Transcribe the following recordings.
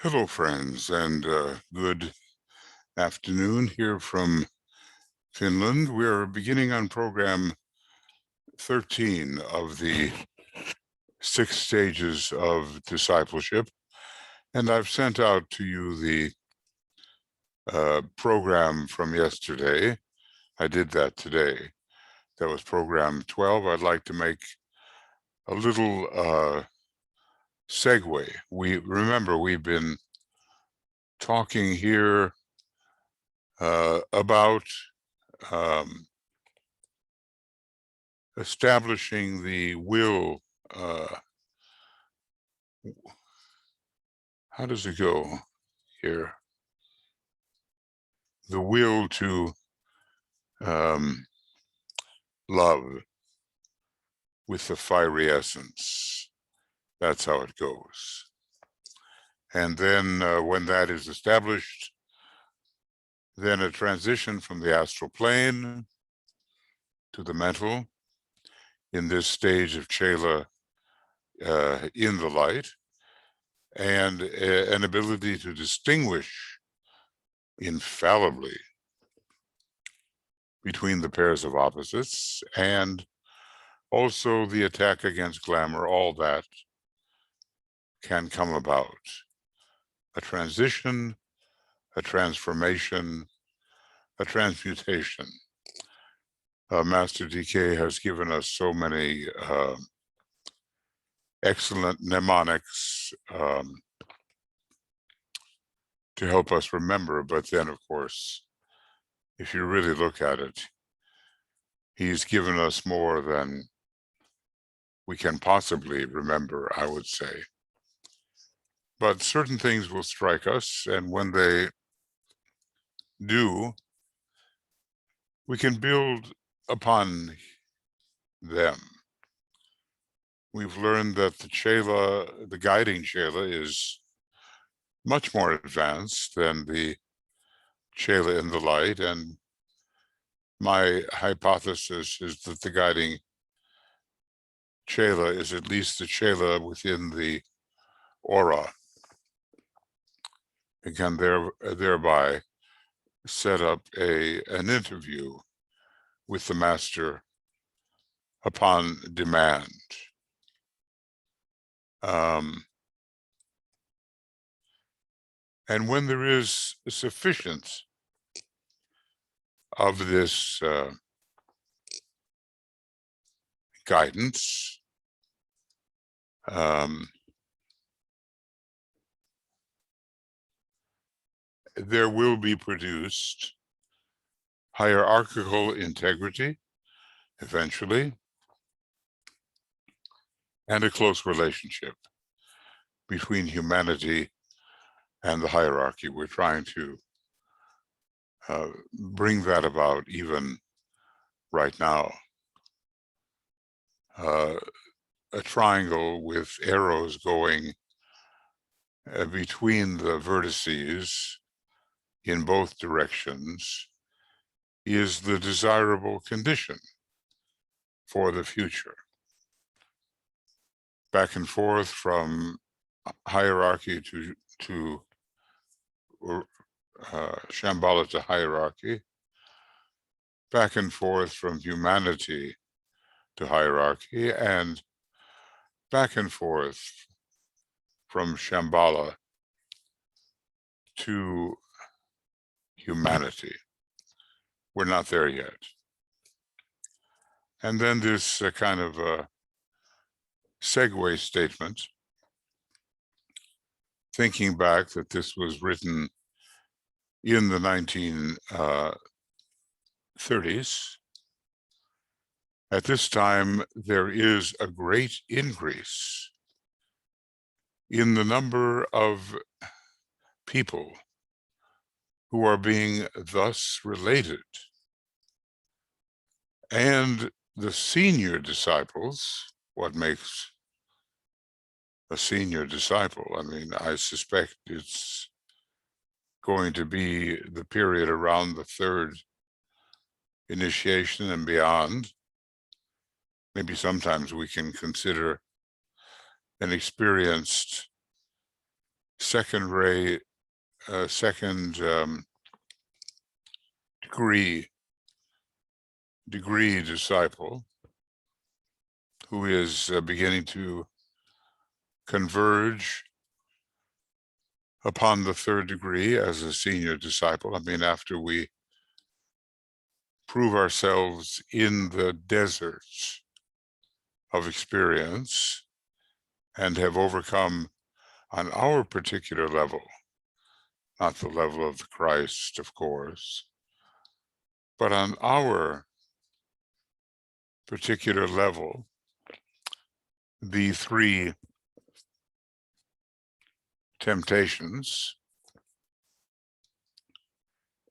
Hello, friends, and good afternoon here from Finland. We're beginning on program 13 of the 6 Stages of Discipleship, and I've sent out to you the program from yesterday. I did that today. That was program 12. I'd like to make a little segue. Remember, we've been talking here about establishing the will. How does it go here? The will to love with the fiery essence. That's how it goes. And then when that is established, then a transition from the astral plane to the mental in this stage of Chela in the light, and an ability to distinguish infallibly between the pairs of opposites, and also the attack against glamour. All that can come about. A transition, a transformation, a transmutation. Master DK has given us so many excellent mnemonics to help us remember, but then, of course, if you really look at it, he's given us more than we can possibly remember, I would say. But certain things will strike us, and when they do, we can build upon them. We've learned that the Chela, the guiding Chela, is much more advanced than the Chela in the light, and my hypothesis is that the guiding Chela is at least the Chela within the aura. It can thereby set up an interview with the master upon demand. And when there is sufficient of this guidance, there will be produced hierarchical integrity eventually, and a close relationship between humanity and the hierarchy. We're trying to bring that about even right now. A triangle with arrows going between the vertices in both directions is the desirable condition for the future. Back and forth from hierarchy to Shambhala to hierarchy, back and forth from humanity to hierarchy, and back and forth from Shambhala to humanity. We're not there yet. And then this kind of segue statement, thinking back that this was written in the 1930s. At this time, there is a great increase in the number of people who are being thus related. And the senior disciples, what makes a senior disciple? I mean, I suspect it's going to be the period around the third initiation and beyond. Maybe sometimes we can consider an experienced second degree disciple who is beginning to converge upon the third degree as a senior disciple. I mean, after we prove ourselves in the deserts of experience and have overcome on our particular level, not the level of the Christ, of course, but on our particular level, the three temptations,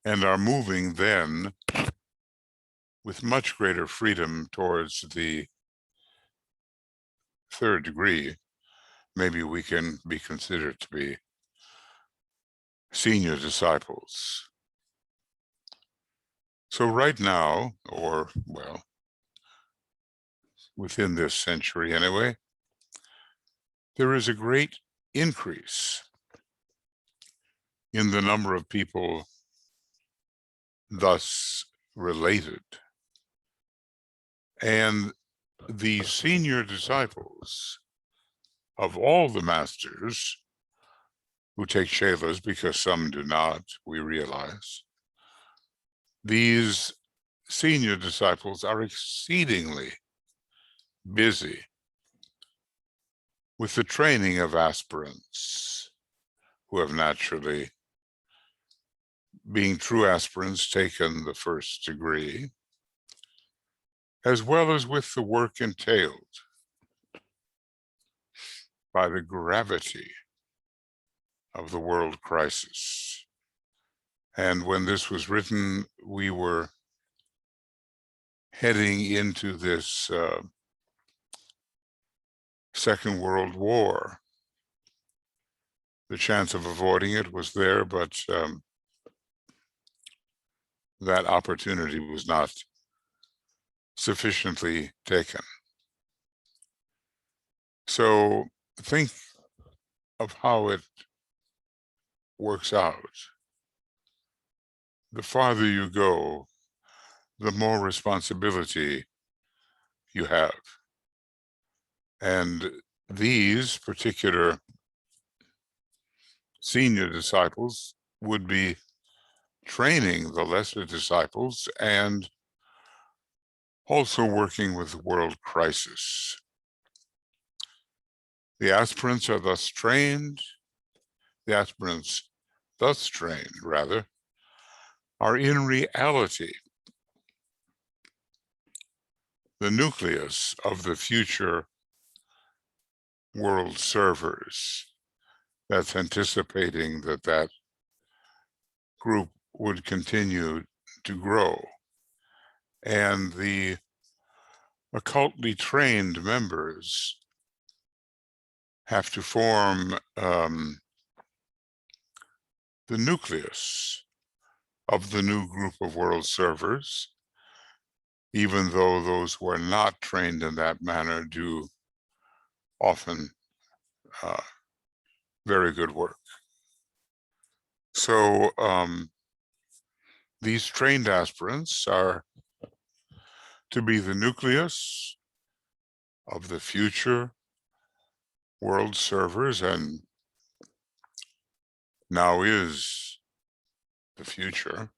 and are moving then with much greater freedom towards the third degree, maybe we can be considered to be senior disciples. So right now, or well, within this century anyway, there is a great increase in the number of people thus related. And the senior disciples of all the masters who take Chelas, because some do not, we realize, these senior disciples are exceedingly busy with the training of aspirants who have naturally, being true aspirants, taken the first degree, as well as with the work entailed by the gravity of the world crisis. And when this was written, we were heading into this Second World War. The chance of avoiding it was there, but that opportunity was not sufficiently taken. So think of how it works out. The farther you go, the more responsibility you have. And these particular senior disciples would be training the lesser disciples and also working with the world crisis. The aspirants are thus trained, the aspirants thus trained, rather, are in reality the nucleus of the future world servers. That's anticipating that that group would continue to grow. And the occultly trained members have to form the nucleus of the new group of world servers, even though those who are not trained in that manner do often very good work. So these trained aspirants are to be the nucleus of the future world servers, and now is the future,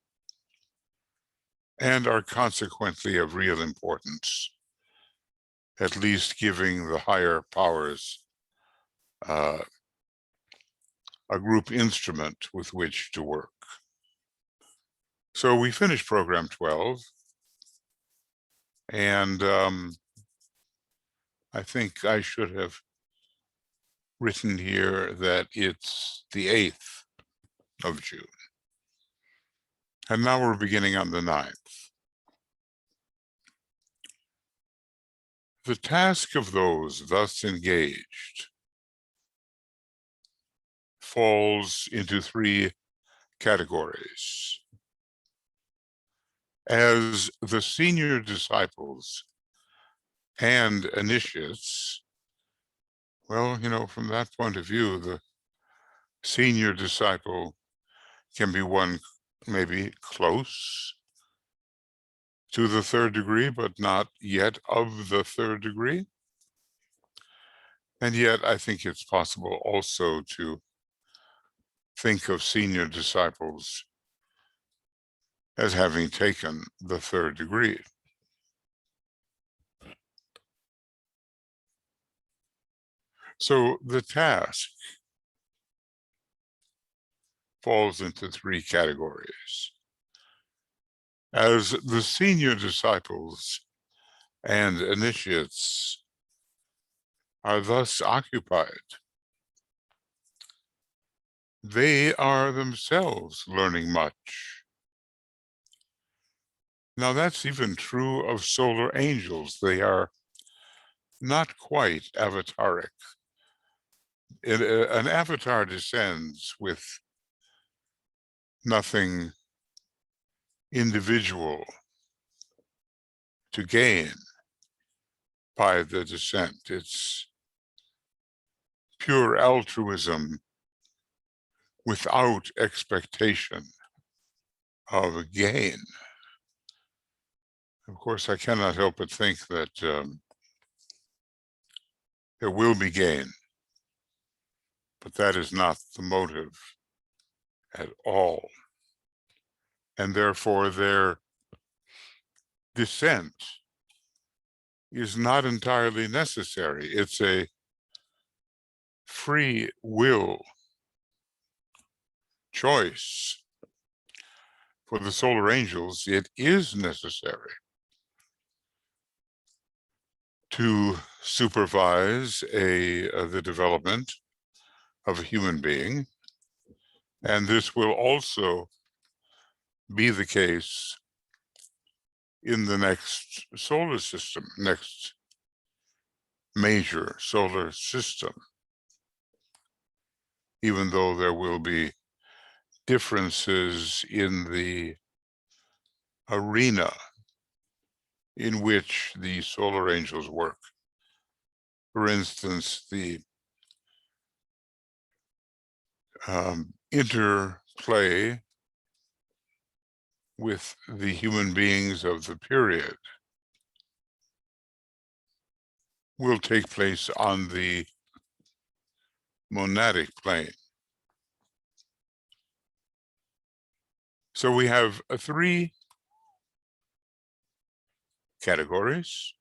and are consequently of real importance, at least giving the higher powers a group instrument with which to work. So we finished program 12, and I think I should have written here that it's the 8th of June. And now we're beginning on the 9th. The task of those thus engaged falls into 3 categories. As the senior disciples and initiates, well, you know, from that point of view, the Senior disciple can be one maybe close to the third degree, but not yet of the third degree. And yet I think it's possible also to think of senior disciples as having taken the third degree. So the task falls into three categories. As the senior disciples and initiates are thus occupied, they are themselves learning much. Now that's even true of solar angels. They are not quite avataric. An avatar descends with nothing individual to gain by the descent. It's pure altruism without expectation of gain. Of course, I cannot help but think that there will be gain, but that is not the motive at all. And therefore, their descent is not entirely necessary. It's a free will choice. For the solar angels, it is necessary to supervise the development of a human being. And this will also be the case in the next solar system, next major solar system, even though there will be differences in the arena in which the solar angels work. For instance, the interplay with the human beings of the period will take place on the monadic plane. So we have three categories.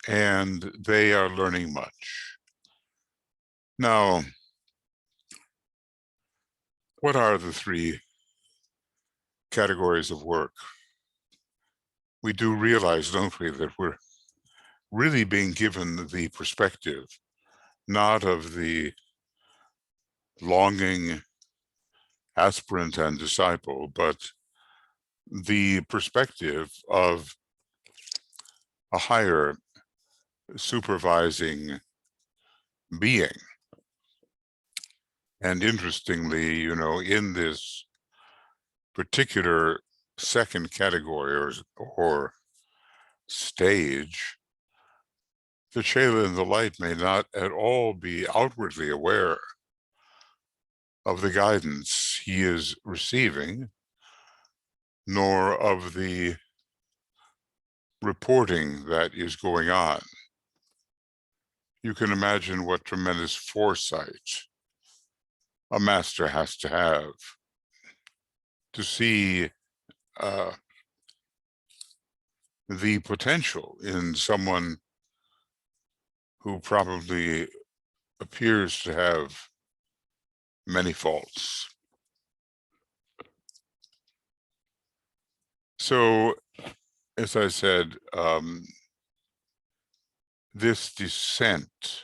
And they are learning much. Now, what are the three categories of work? We do realize, don't we, that we're really being given the perspective, not of the longing aspirant and disciple, but the perspective of a higher supervising being. And interestingly, you know, in this particular second category or stage, the Chela in the light may not at all be outwardly aware of the guidance he is receiving, nor of the reporting that is going on. You can imagine what tremendous foresight a master has to have to see the potential in someone who probably appears to have many faults. So, as I said, this descent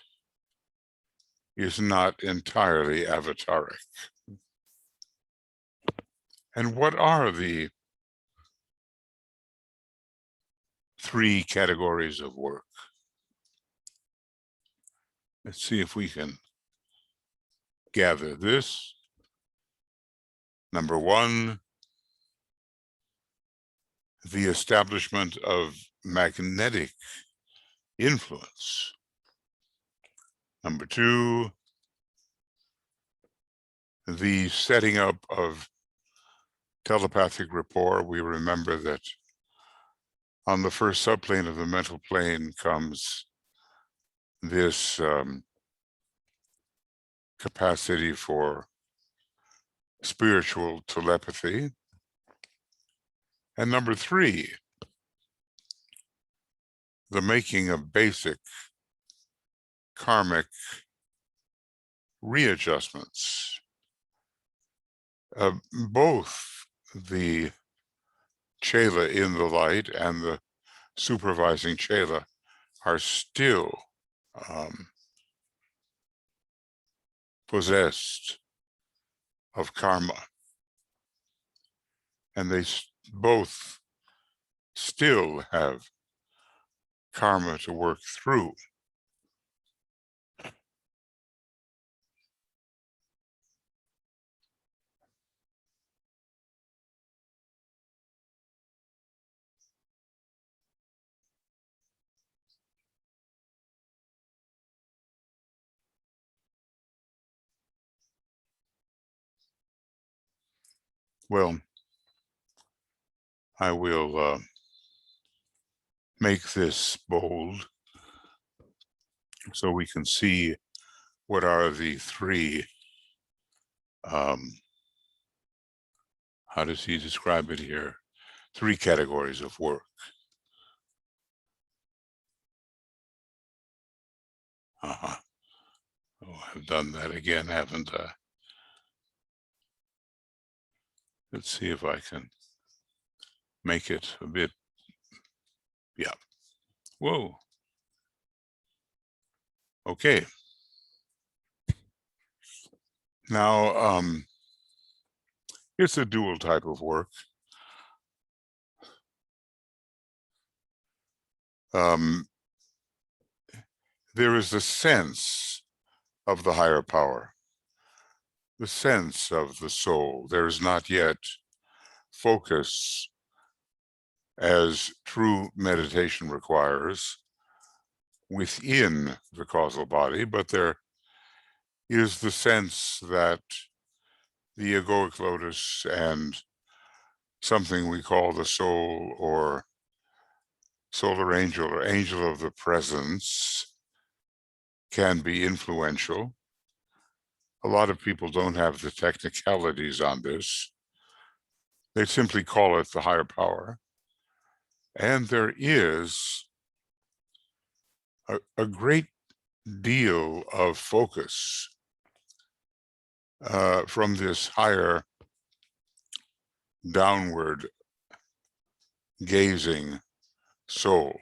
is not entirely avataric. And what are the three categories of work? Let's see if we can gather this. Number one, the establishment of magnetic influence. Number two, the setting up of telepathic rapport. We remember that on the first subplane of the mental plane comes this capacity for spiritual telepathy. And number three, the making of basic karmic readjustments. Both the Chela in the light and the supervising Chela are still possessed of karma, and they both still have karma to work through. Well, I will make this bold so we can see what are the three, how does he describe it here? Three categories of work. Oh, I've done that again, haven't I? Let's see if I can make it a bit, yeah. Whoa. Okay. Now, it's a dual type of work. There is the sense of the higher power, the sense of the soul. There is not yet focus as true meditation requires within the causal body, but there is the sense that the egoic lotus and something we call the soul or solar angel or angel of the presence can be influential. A lot of people don't have the technicalities on this. They simply call it the higher power. And there is a great deal of focus from this higher downward gazing soul,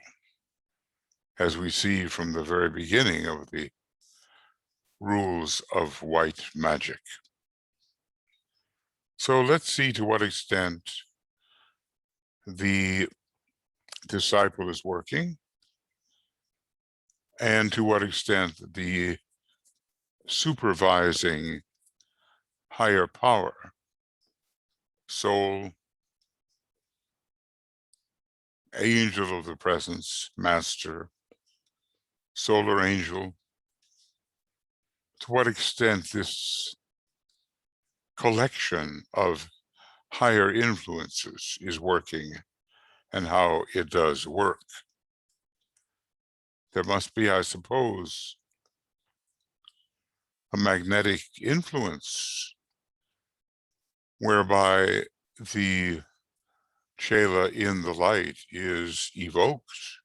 as we see from the very beginning of the rules of white magic. So let's see to what extent the disciple is working and to what extent the supervising higher power, soul, angel of the presence, master, solar angel, to what extent this collection of higher influences is working and how it does work. There must be, I suppose, a magnetic influence whereby the Chela in the light is evoked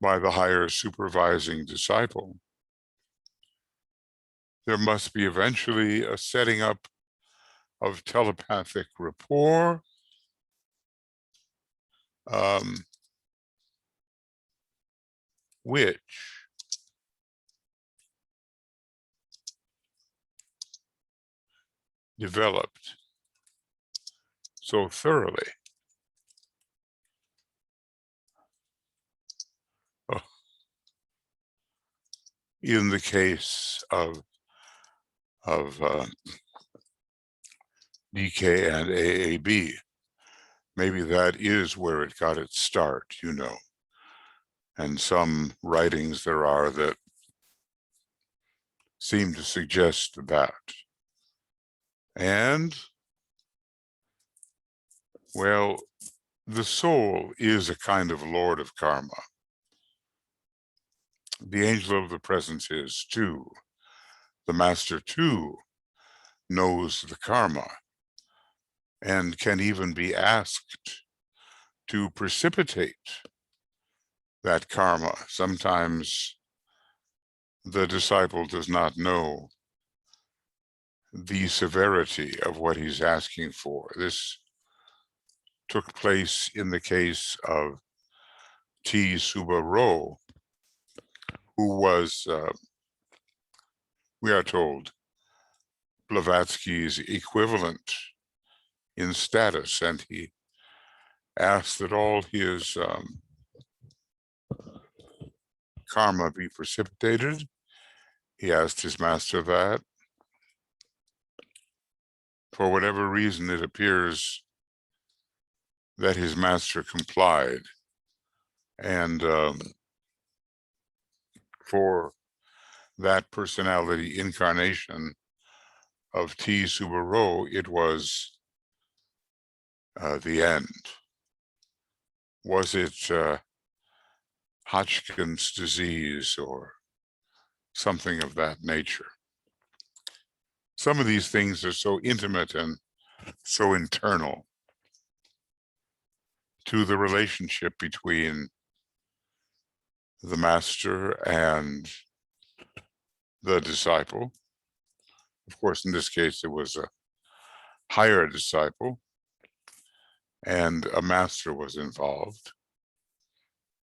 by the higher supervising disciple. There must be eventually a setting up of telepathic rapport, which developed so thoroughly in the case of DK and AAB, Maybe that is where it got its start, you know. And some writings there are that seem to suggest that. And, well, the soul is a kind of lord of karma. The angel of the presence is too. The master too knows the karma and can even be asked to precipitate that karma. Sometimes the disciple does not know the severity of what he's asking for. This took place in the case of T. Suba Ro, who was, we are told, Blavatsky's equivalent in status, and he asked that all his karma be precipitated. He asked his master that. For whatever reason, it appears that his master complied. And for that personality incarnation of T. Subaro, it was the end. Was it Hodgkin's disease or something of that nature? Some of these things are so intimate and so internal to the relationship between the master and the disciple. Of course, in this case, it was a higher disciple and a master was involved.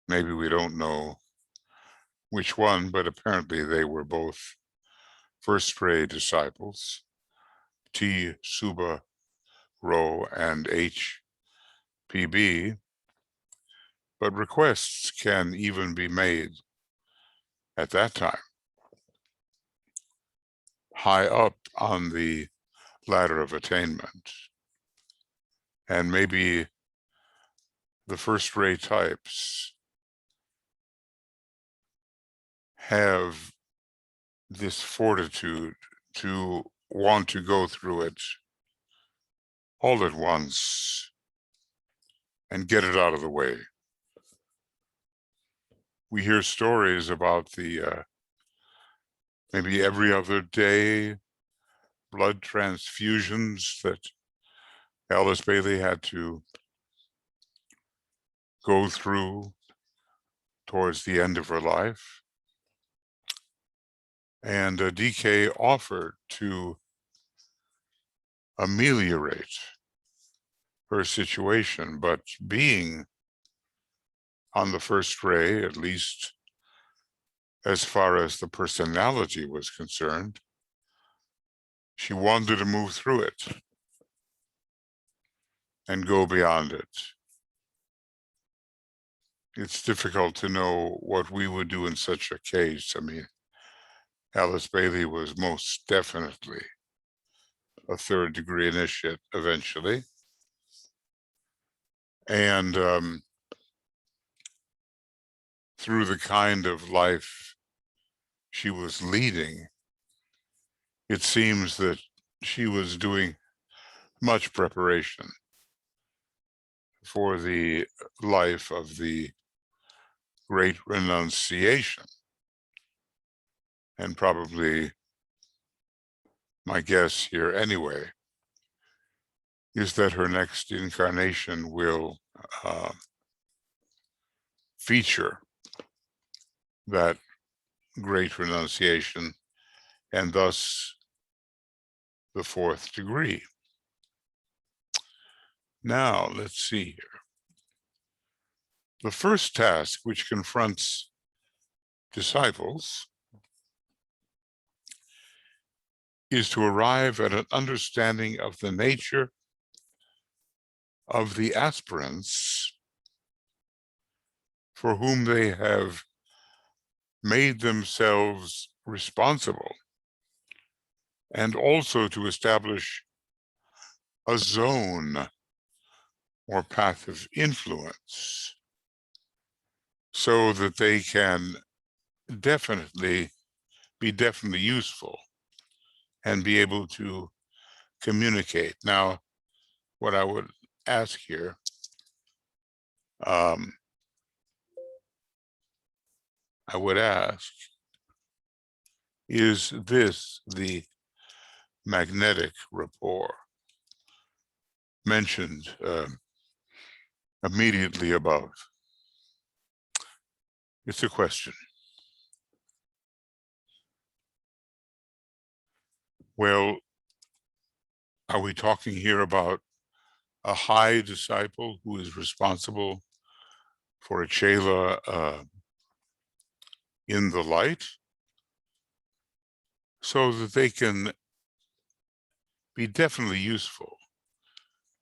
Maybe we don't know which one, but apparently they were both first grade disciples, T. Suba Ro and H. P.B., but requests can even be made at that time, high up on the ladder of attainment. And maybe the first ray types have this fortitude to want to go through it all at once and get it out of the way. We hear stories about the maybe every other day blood transfusions that Alice Bailey had to go through towards the end of her life. And DK offered to ameliorate her situation, but being on the first ray, at least as far as the personality was concerned, she wanted to move through it and go beyond it. It's difficult to know what we would do in such a case. I mean, Alice Bailey was most definitely a third-degree initiate eventually. And through the kind of life she was leading, it seems that she was doing much preparation for the life of the great renunciation. And probably my guess here anyway is that her next incarnation will feature that great renunciation and thus the fourth degree. Now, let's see here. The first task which confronts disciples is to arrive at an understanding of the nature of the aspirants for whom they have made themselves responsible, and also to establish a zone or path of influence, so that they can definitely be useful and be able to communicate. Now, what I would ask here, I would ask, is this the magnetic rapport mentioned immediately above? It's a question. Well, are we talking here about a high disciple who is responsible for a Chela in the light, so that they can be definitely useful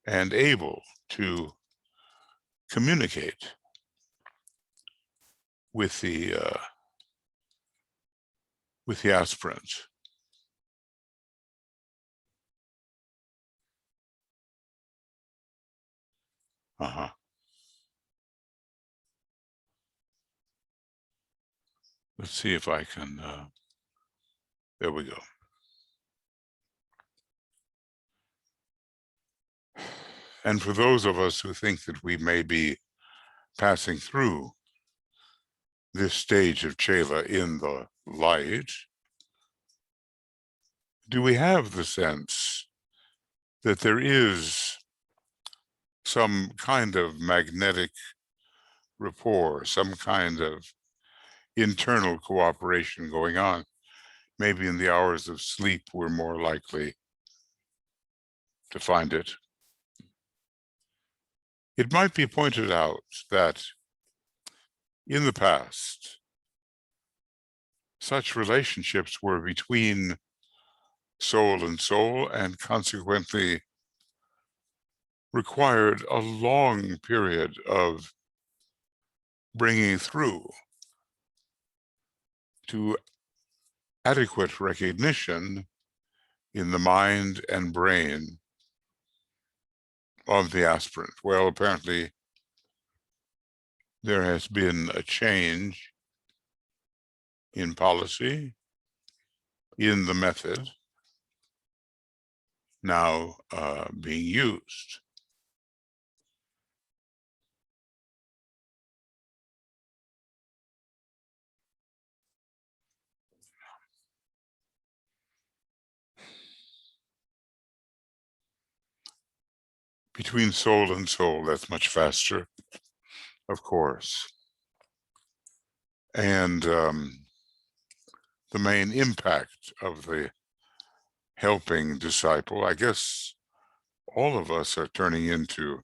and able to communicate with the aspirant? Let's see if I can, there we go. And for those of us who think that we may be passing through this stage of Chela in the light, do we have the sense that there is some kind of magnetic rapport, some kind of internal cooperation going on? Maybe in the hours of sleep, we're more likely to find it. It might be pointed out that in the past, such relationships were between soul and soul, and consequently required a long period of bringing through to adequate recognition in the mind and brain of the aspirant. Well, apparently there has been a change in policy, in the method now being used. Between soul and soul, that's much faster, of course. And the main impact of the helping disciple, I guess all of us are turning into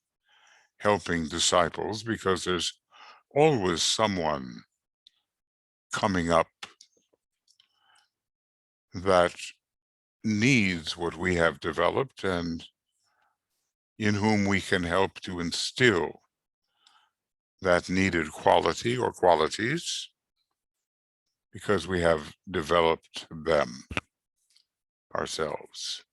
helping disciples, because there's always someone coming up that needs what we have developed and in whom we can help to instill that needed quality or qualities, because we have developed them ourselves.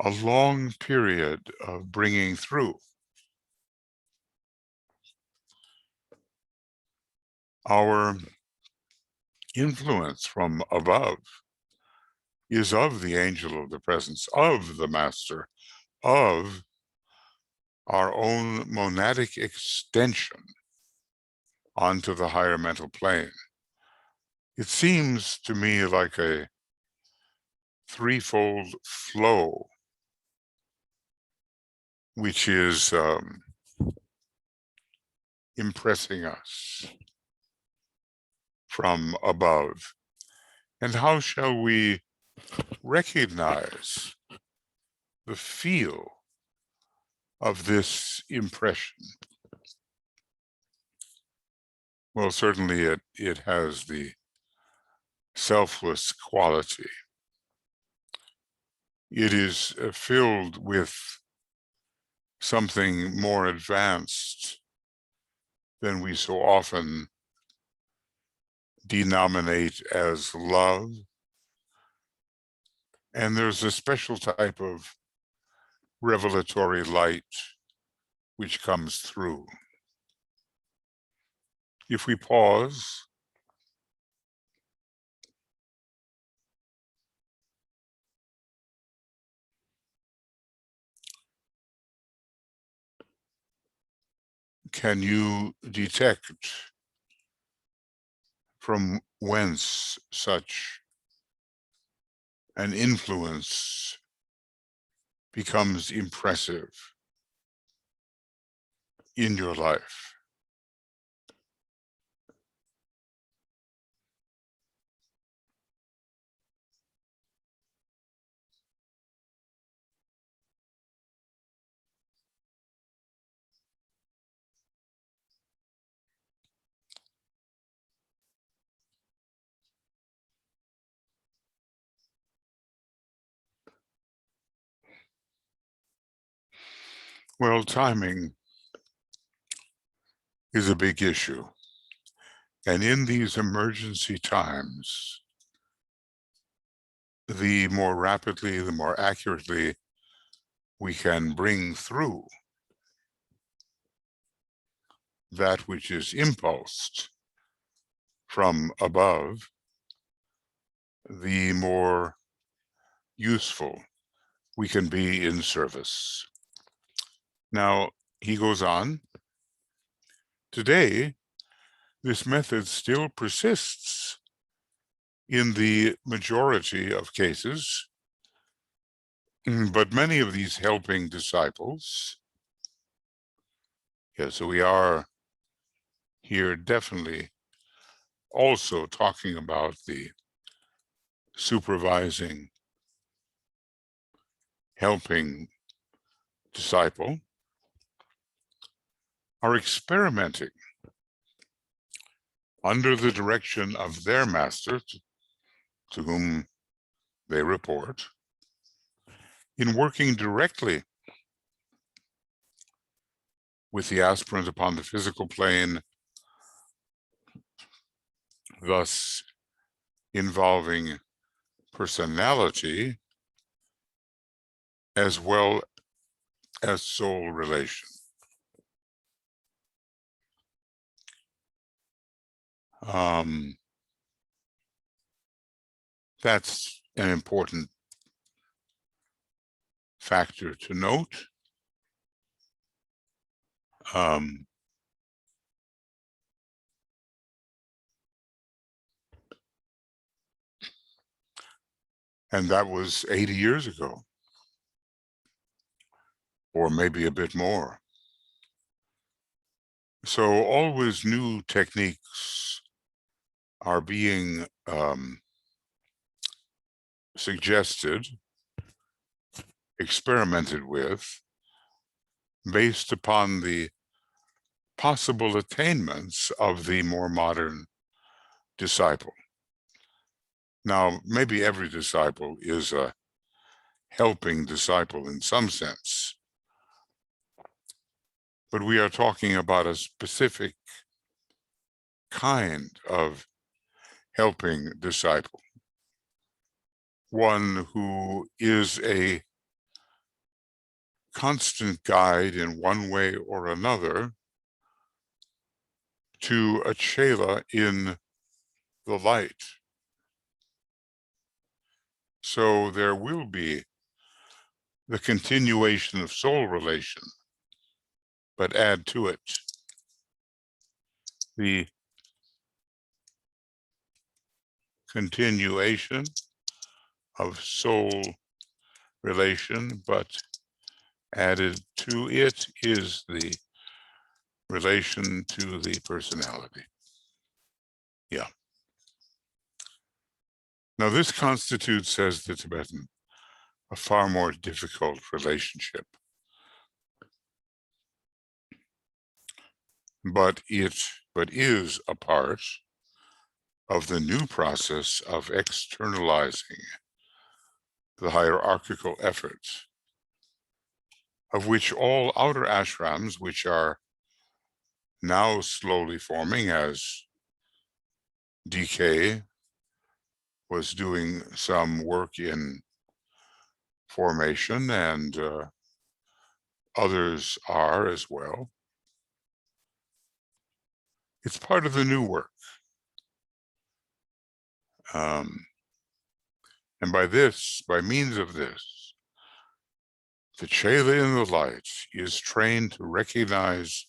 A long period of bringing through. Our influence from above is of the angel of the presence, of the master, of our own monadic extension onto the higher mental plane. It seems to me like a threefold flow, which is impressing us from above. And how shall we recognize the feel of this impression? Well, certainly it has the selfless quality. It is filled with something more advanced than we so often denominate as love. And there's a special type of revelatory light which comes through. If we pause, can you detect from whence such an influence becomes impressive in your life? Well, timing is a big issue. And in these emergency times, the more rapidly, the more accurately we can bring through that which is impulsed from above, the more useful we can be in service. Now, he goes on, today, this method still persists in the majority of cases, but many of these helping disciples, so we are here definitely also talking about the supervising, helping disciple, are experimenting under the direction of their master, to whom they report, in working directly with the aspirant upon the physical plane, thus involving personality as well as soul relation. That's an important factor to note. And that was 80 years ago, or maybe a bit more. So always new techniques are being suggested, experimented with, based upon the possible attainments of the more modern disciple. Now, maybe every disciple is a helping disciple in some sense, but we are talking about a specific kind of helping disciple, one who is a constant guide in one way or another to a Chela in the light. So there will be the continuation of soul relation, but add to it the continuation of soul relation, but added to it is the relation to the personality. Yeah. Now this constitutes, says the Tibetan, a far more difficult relationship. But is a part of the new process of externalizing the hierarchical efforts, of which all outer ashrams, which are now slowly forming as DK was doing some work in formation and others are as well. It's part of the new work. And by means of this, the Chela in the light is trained to recognize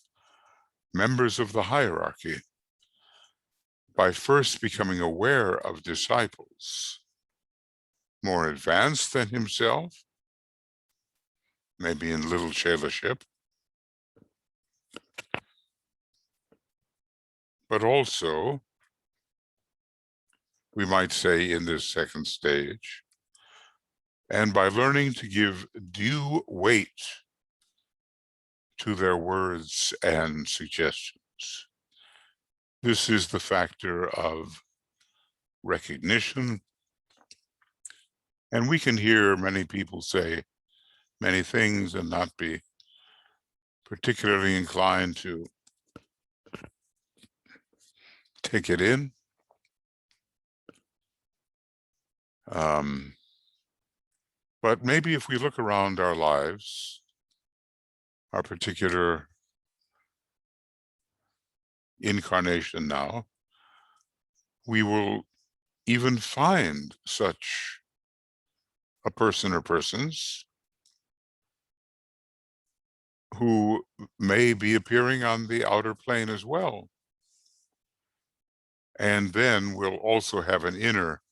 members of the hierarchy by first becoming aware of disciples more advanced than himself, maybe in little Chelaship, but also, we might say in this second stage, and by learning to give due weight to their words and suggestions. This is the factor of recognition. And we can hear many people say many things and not be particularly inclined to take it in. But maybe if we look around our lives, our particular incarnation now, we will even find such a person or persons who may be appearing on the outer plane as well. And then we'll also have an inner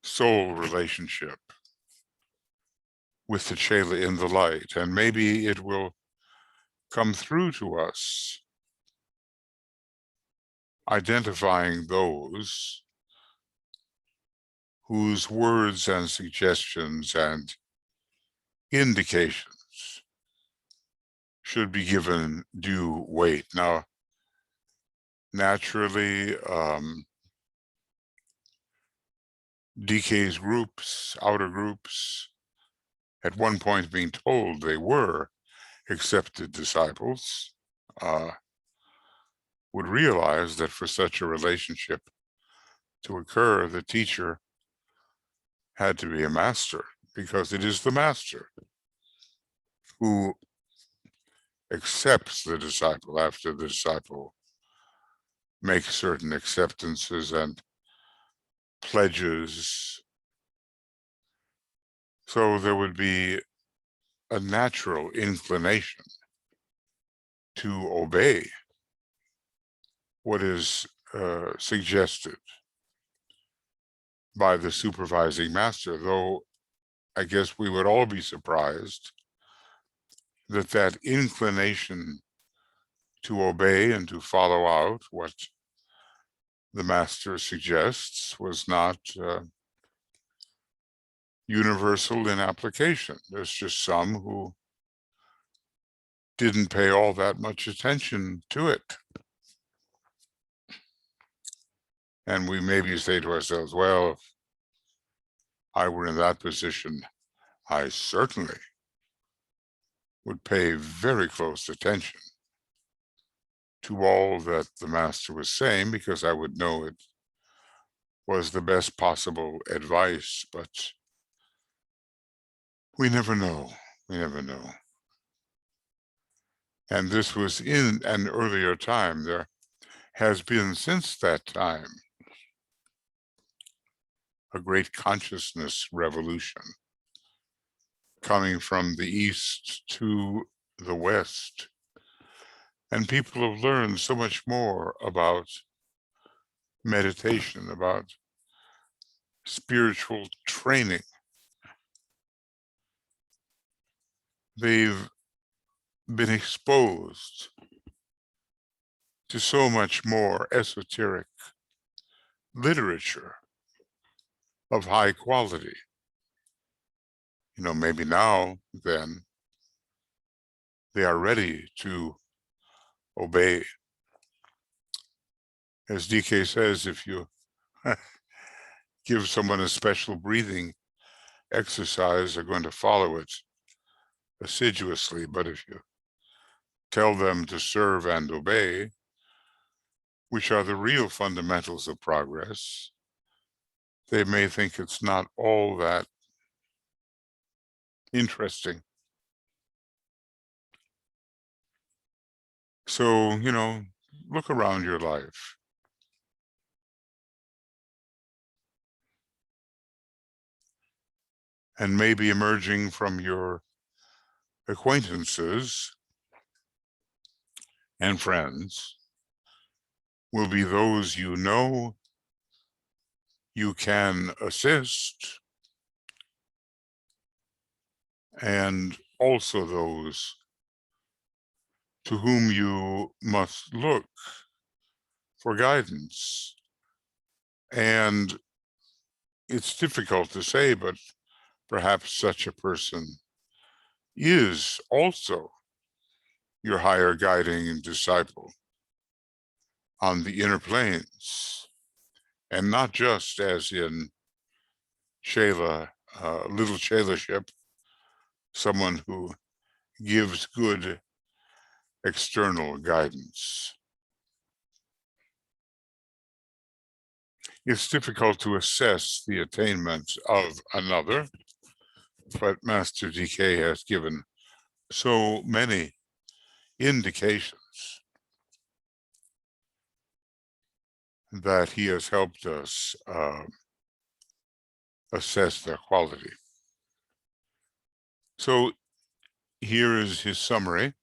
soul relationship with the Chela in the light. And maybe it will come through to us, identifying those whose words and suggestions and indications should be given due weight. Now, naturally, DK's groups, outer groups, at one point being told they were accepted disciples, would realize that for such a relationship to occur, the teacher had to be a master, because it is the master who accepts the disciple after the disciple makes certain acceptances and pledges. So there would be a natural inclination to obey what is suggested by the supervising master, though I guess we would all be surprised that that inclination to obey and to follow out what the master suggests was not universal in application. There's just some who didn't pay all that much attention to it. And we maybe say to ourselves, well, if I were in that position, I certainly would pay very close attention to all that the master was saying, because I would know it was the best possible advice, but we never know. We never know. And this was in an earlier time. There has been since that time a great consciousness revolution coming from the East to the West. And people have learned so much more about meditation, about spiritual training. They've been exposed to so much more esoteric literature of high quality. You know, maybe now then they are ready to obey. As DK says, if you give someone a special breathing exercise, they're going to follow it assiduously. But if you tell them to serve and obey, which are the real fundamentals of progress, they may think it's not all that interesting. So, look around your life. And maybe emerging from your acquaintances and friends will be those you know you can assist, and also those to whom you must look for guidance. And it's difficult to say, but perhaps such a person is also your higher guiding disciple on the inner planes, and not just as in Chela, little Chela-ship, someone who gives good external guidance. It's difficult to assess the attainments of another, but Master DK has given so many indications that he has helped us assess their quality. So here is his summary.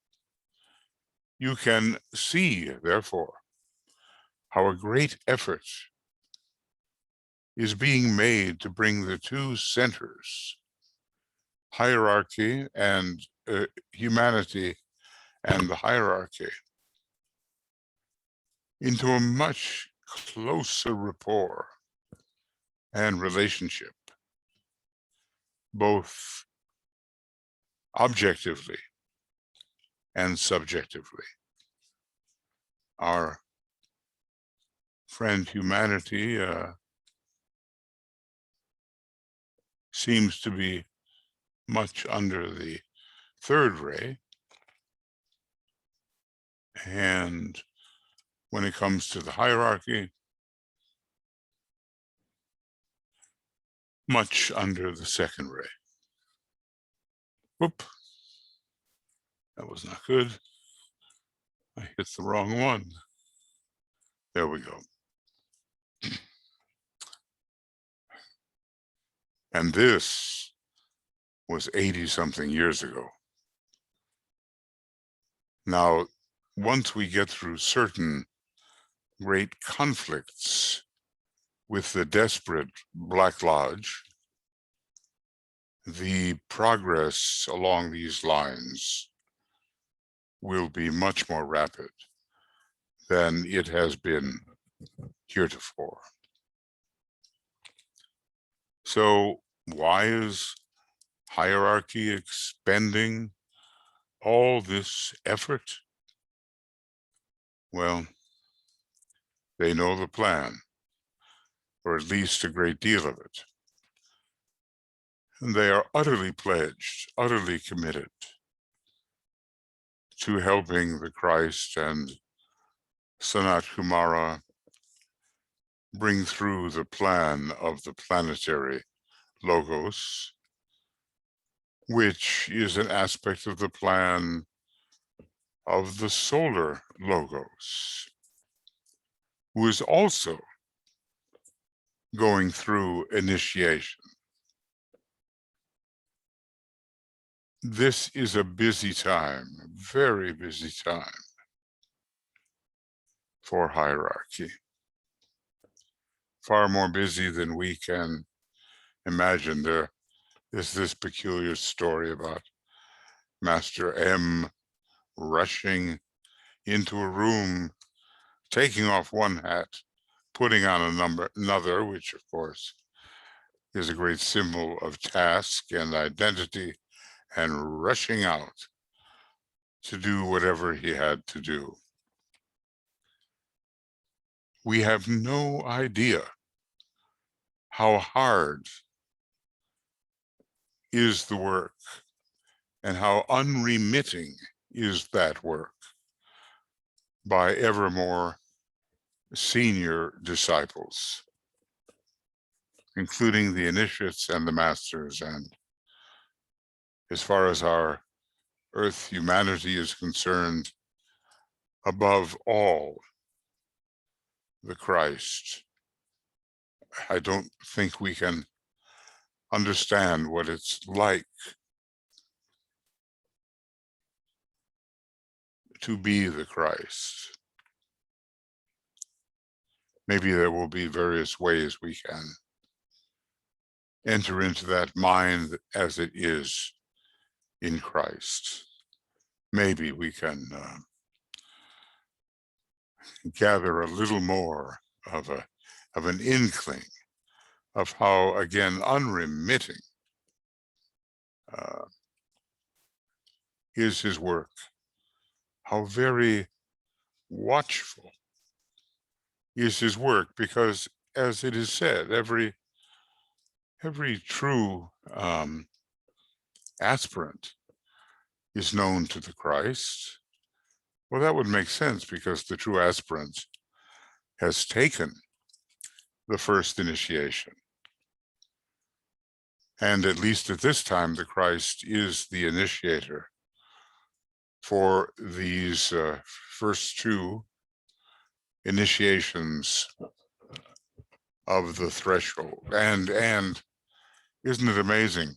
You can see, therefore, how a great effort is being made to bring the two centers, hierarchy and humanity and the hierarchy, into a much closer rapport and relationship, both objectively and subjectively. Our friend humanity seems to be much under the third ray, and when it comes to the hierarchy, much under the second ray. Whoop, that was not good. I hit the wrong one. There we go. And this was 80-something years ago. Now, once we get through certain great conflicts with the desperate Black Lodge, the progress along these lines will be much more rapid than it has been heretofore. So why is hierarchy expending all this effort? Well, they know the plan, or at least a great deal of it. And they are utterly pledged, utterly committed to helping the Christ and Sanat Kumara bring through the plan of the planetary logos, which is an aspect of the plan of the solar logos, who is also going through initiation. This is a busy time, a very busy time for hierarchy. Far more busy than we can imagine. There is this peculiar story about Master M rushing into a room, taking off one hat, putting on another, which of course is a great symbol of task and identity, and rushing out to do whatever he had to do. We have no idea how hard is the work and how unremitting is that work by ever more senior disciples, including the initiates and the masters. And as far as our earth humanity is concerned, above all the Christ. I don't think we can understand what it's like to be the Christ. Maybe there will be various ways we can enter into that mind as it is in Christ. Maybe we can gather a little more of an inkling of how, again, unremitting is his work, how very watchful is his work, because as it is said, every true aspirant is known to the Christ. Well, that would make sense, because the true aspirant has taken the first initiation. And at least at this time, the Christ is the initiator for these first two initiations of the threshold. And isn't it amazing?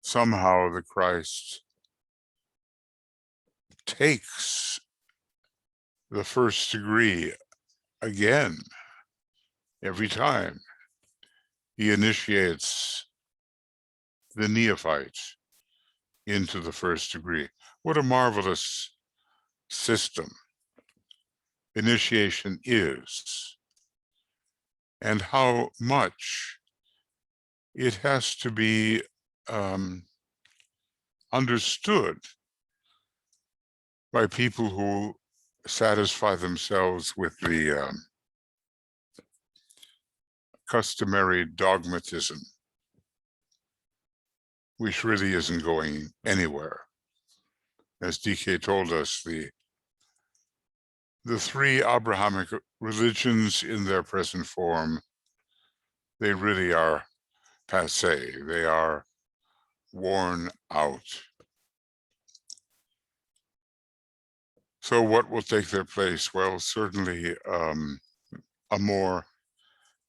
Somehow the Christ takes the first degree again every time he initiates the neophyte into the first degree. What a marvelous system initiation is, and how much it has to be understood by people who satisfy themselves with the customary dogmatism, which really isn't going anywhere. As DK told us, the three Abrahamic religions in their present form, they really are passé. They are worn out. So what will take their place? Well, certainly a more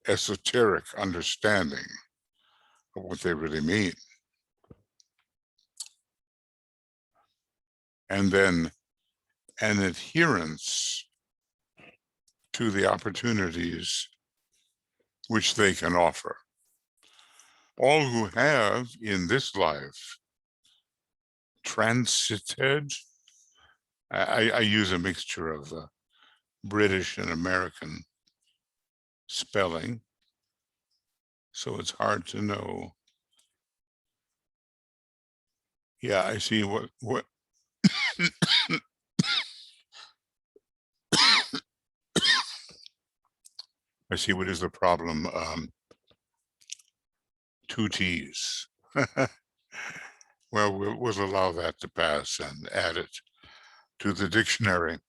esoteric understanding of what they really mean. And then an adherence to the opportunities which they can offer. All who have in this life transited, I use a mixture of British and American spelling, so it's hard to know. Yeah, I see what I see what is the problem. Two T's. Well, we'll allow that to pass and add it to the dictionary.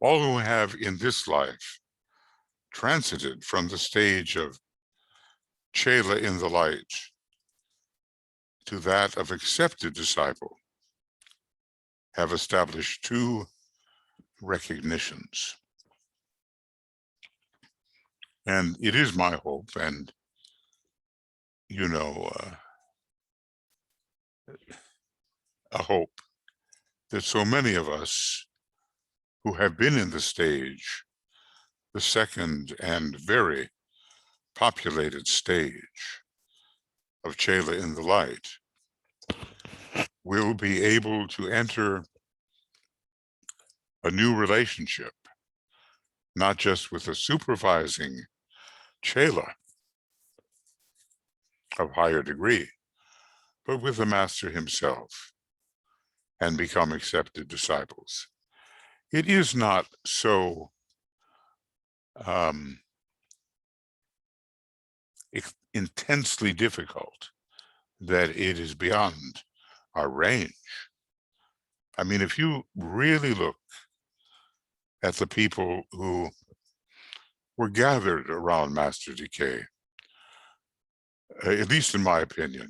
All who have in this life transited from the stage of Chela in the light to that of accepted disciple have established two recognitions. And it is my hope, and a hope that so many of us who have been in the stage, the second and very populated stage of Chela in the light, will be able to enter a new relationship, not just with a supervising Chela of higher degree, but with the master himself, and become accepted disciples. It is not so intensely difficult that it is beyond our range. I mean, if you really look at the people who were gathered around Master Decay, at least in my opinion,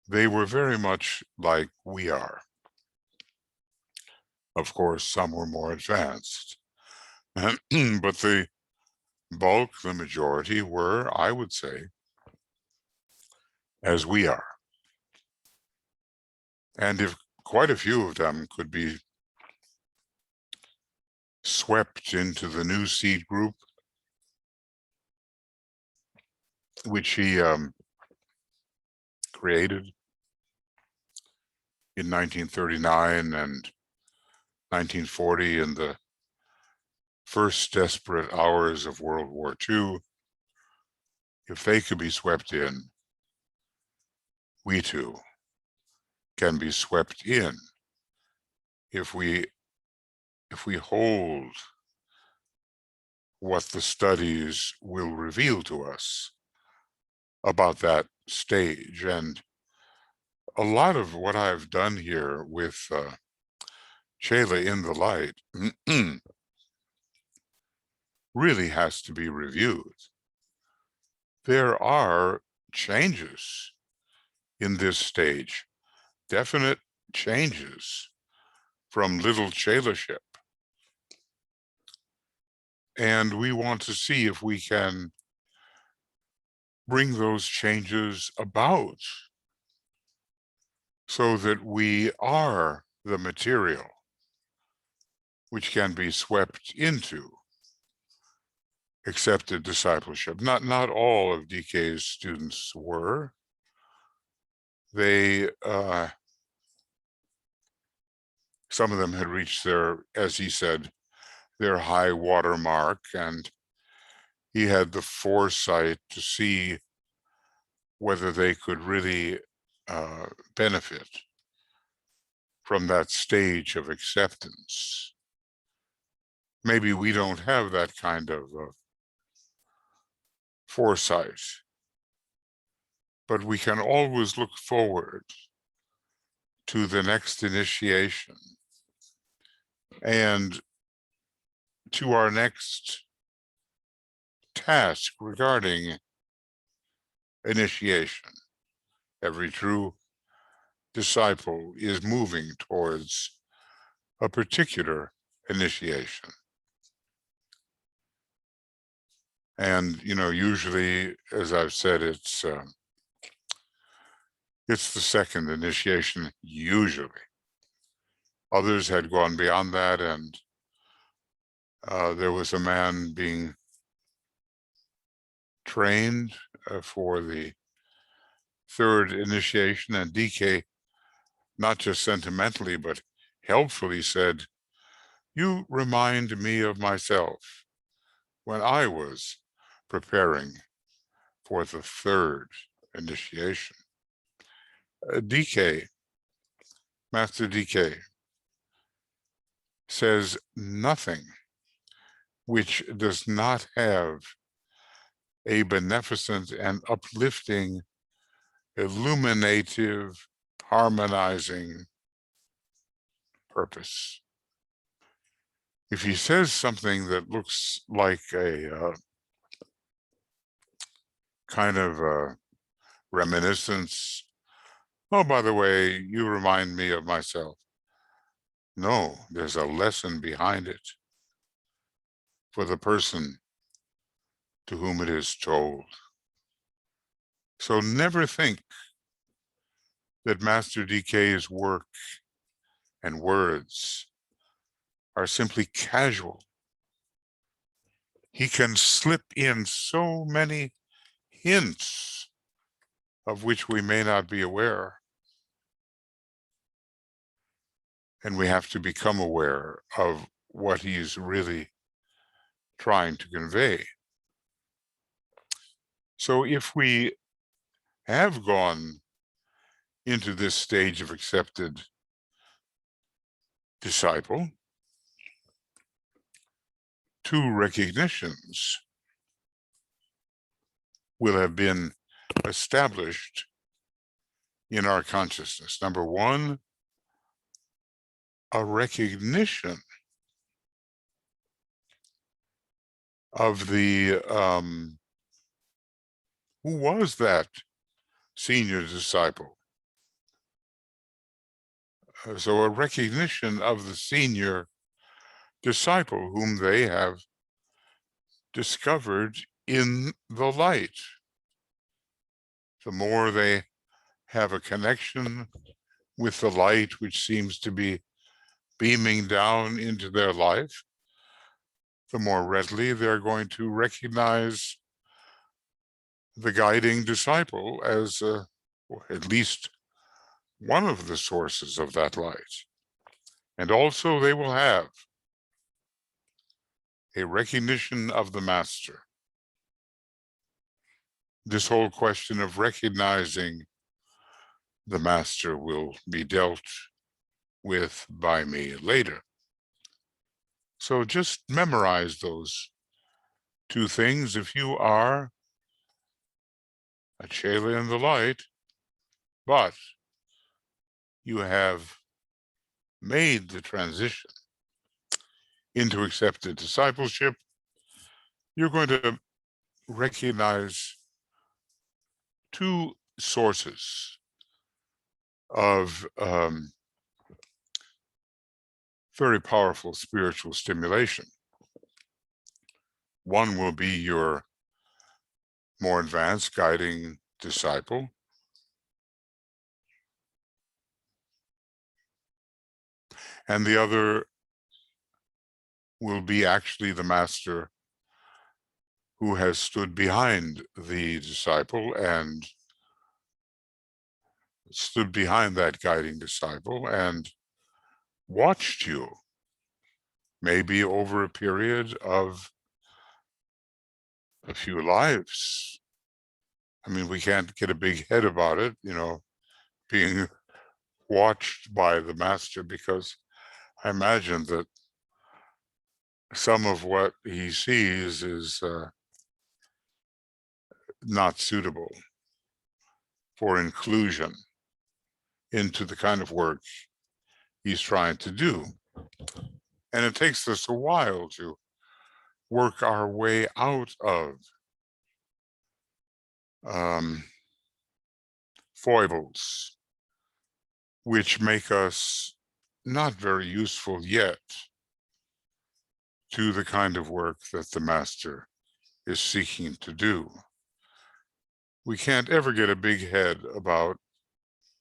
they were very much like we are. Of course, some were more advanced, but the bulk, the majority were, I would say, as we are. And if quite a few of them could be swept into the new seed group, which he created in 1939 and 1940 in the first desperate hours of World War II, if they could be swept in, we too can be swept in if we hold what the studies will reveal to us about that stage. And a lot of what I've done here with Chela in the light really has to be reviewed. There are changes in this stage, definite changes from little Chela-ship. And we want to see if we can bring those changes about so that we are the material which can be swept into accepted discipleship. Not all of DK's students were. They, some of them had reached their, as he said, their high water mark, and he had the foresight to see whether they could really benefit from that stage of acceptance. Maybe we don't have that kind of foresight, but we can always look forward to the next initiation and to our next task regarding initiation. Every true disciple is moving towards a particular initiation. And, you know, usually, as I've said, it's the second initiation, usually. Others had gone beyond that, and there was a man being trained for the third initiation, and DK, not just sentimentally, but helpfully said, "You remind me of myself when I was preparing for the third initiation." DK, Master DK, says nothing which does not have a beneficent and uplifting, illuminative, harmonizing purpose. If he says something that looks like a kind of a reminiscence, oh, by the way, you remind me of myself. No, there's a lesson behind it for the person to whom it is told. So never think that Master DK's work and words are simply casual. He can slip in so many hints of which we may not be aware. And we have to become aware of what he's really trying to convey. So if we have gone into this stage of accepted disciple, two recognitions will have been established in our consciousness. Number one, a recognition of the, who was that senior disciple So a recognition of the senior disciple whom they have discovered in the light. The more they have a connection with the light, which seems to be beaming down into their life, the more readily they're going to recognize the guiding disciple as at least one of the sources of that light. And also they will have a recognition of the master. This whole question of recognizing the master will be dealt with by me later. So just memorize those two things. If you are a Chela in the light, but you have made the transition into accepted discipleship, you're going to recognize two sources of very powerful spiritual stimulation. One will be your more advanced guiding disciple, and the other will be actually the master who has stood behind the disciple and stood behind that guiding disciple and watched you, maybe over a period of a few lives. I mean, we can't get a big head about it, being watched by the master, because I imagine that some of what he sees is not suitable for inclusion into the kind of work he's trying to do. And it takes us a while to work our way out of foibles, which make us not very useful yet to the kind of work that the master is seeking to do. We can't ever get a big head about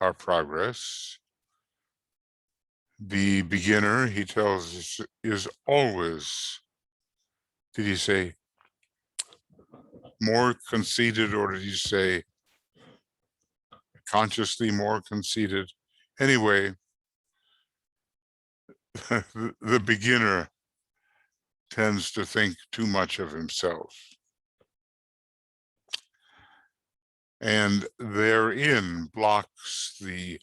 our progress. The beginner, he tells us, is always, did he say more conceited, or did he say consciously more conceited? Anyway, the beginner tends to think too much of himself. And therein blocks the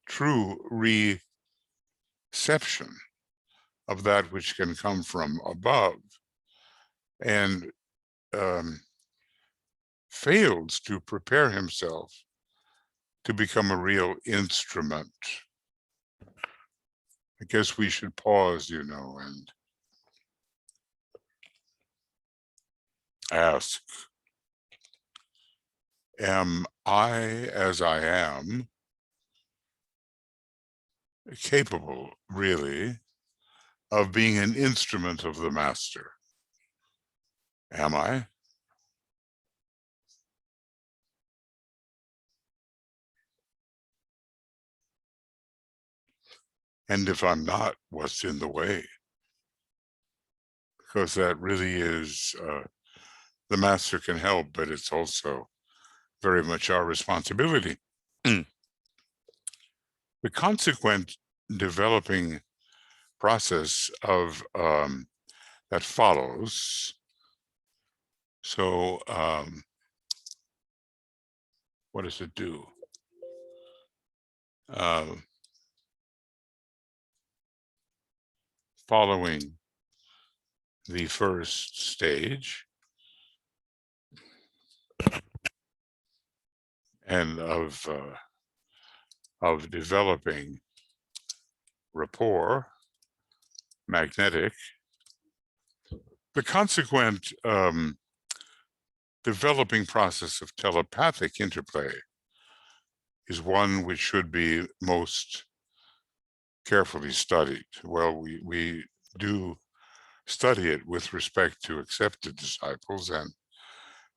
true reception of that which can come from above, and fails to prepare himself to become a real instrument. I guess we should pause, and ask, am I, as I am, capable, really, of being an instrument of the master? Am I? And if I'm not, what's in the way? Because that really is, the master can help, but it's also very much our responsibility. The consequent developing process of that follows. So what does it do? Following the first stage and of developing rapport, magnetic, the consequent developing process of telepathic interplay is one which should be most carefully studied. Well, we do study it with respect to accepted disciples, and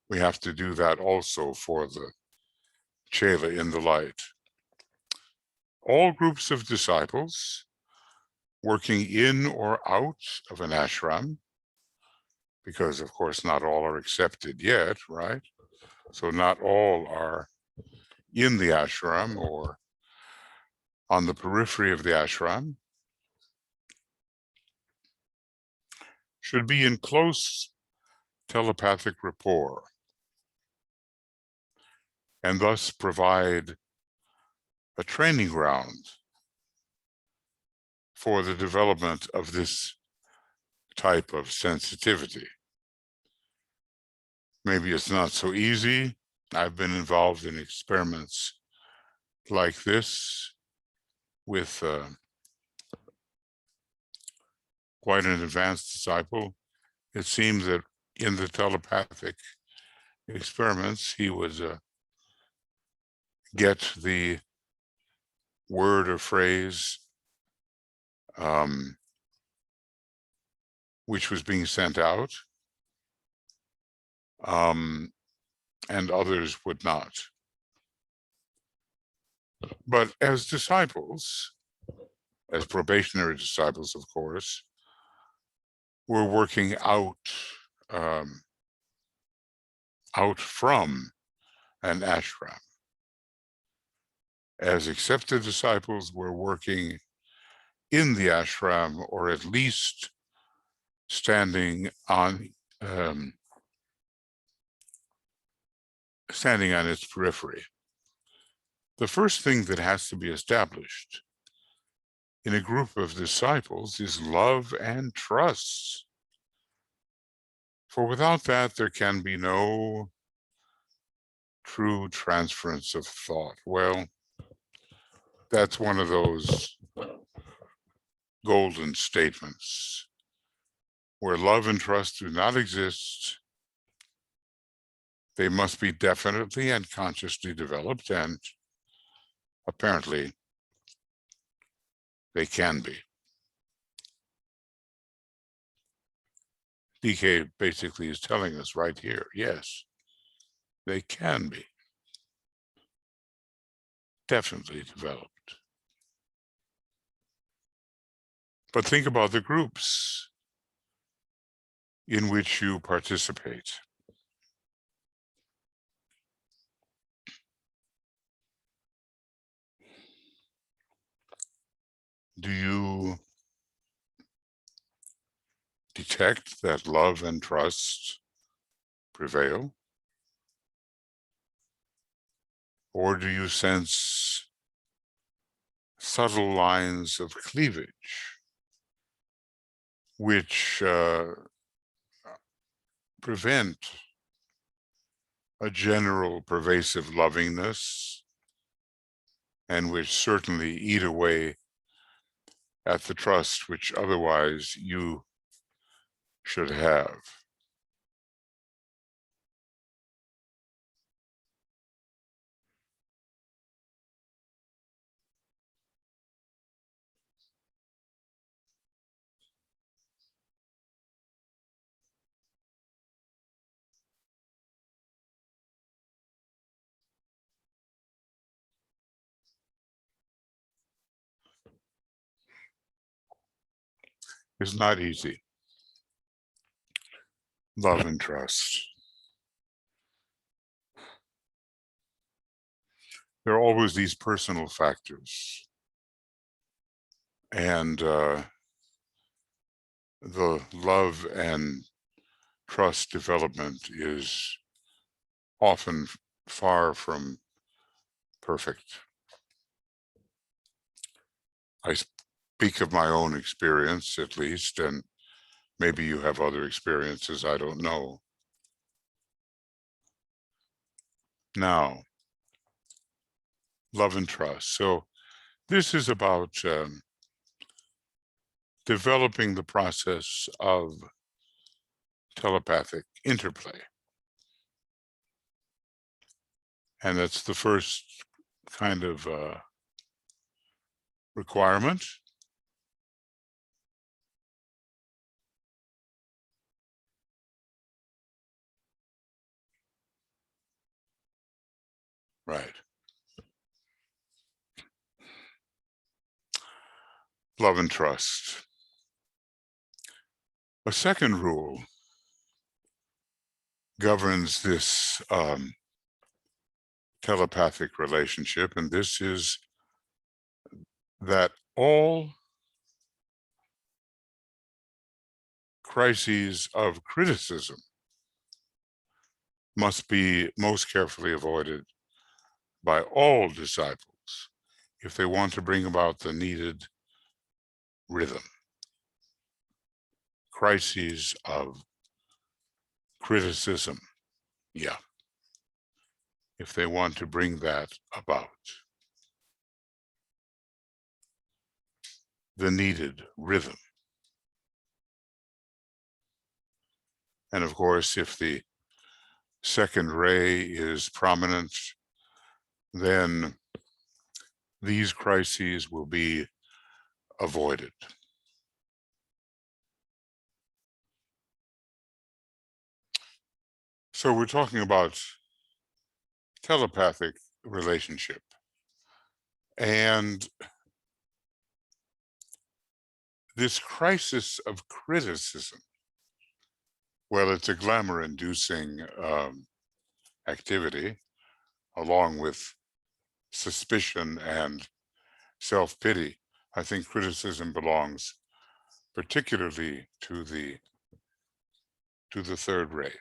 we have to do that also for the Chela in the light. All groups of disciples working in or out of an ashram, because of course not all are accepted yet, right? So not all are in the ashram or on the periphery of the ashram, should be in close telepathic rapport, and thus provide a training ground for the development of this type of sensitivity. Maybe it's not so easy. I've been involved in experiments like this with quite an advanced disciple. It seems that in the telepathic experiments, he would get the word or phrase which was being sent out, and others would not. But as disciples, as probationary disciples, of course, we're working out from an ashram. As accepted disciples, we're working in the ashram, or at least standing on its periphery. The first thing that has to be established in a group of disciples is love and trust. For without that, there can be no true transference of thought. Well, that's one of those golden statements. Where love and trust do not exist, they must be definitely and consciously developed, and apparently they can be. DK basically is telling us right here, yes, they can be definitely developed. But think about the groups in which you participate. Do you detect that love and trust prevail? Or do you sense subtle lines of cleavage which prevent a general pervasive lovingness, and which certainly eat away at the trust which otherwise you should have? It's not easy. Love and trust. There are always these personal factors, and the love and trust development is often far from perfect. I speak of my own experience, at least, and maybe you have other experiences, I don't know. Now, love and trust. So this is about developing the process of telepathic interplay. And that's the first kind of requirement. Right. Love and trust. A second rule governs this telepathic relationship, and this is that all crises of criticism must be most carefully avoided by all disciples if they want to bring about the needed rhythm. Crises of criticism, yeah, if they want to bring that about. The needed rhythm. And of course, if the second ray is prominent, then these crises will be avoided. So we're talking about telepathic relationship. And this crisis of criticism, well, it's a glamour-inducing activity, along with suspicion and self-pity. I think criticism belongs particularly to the third ray.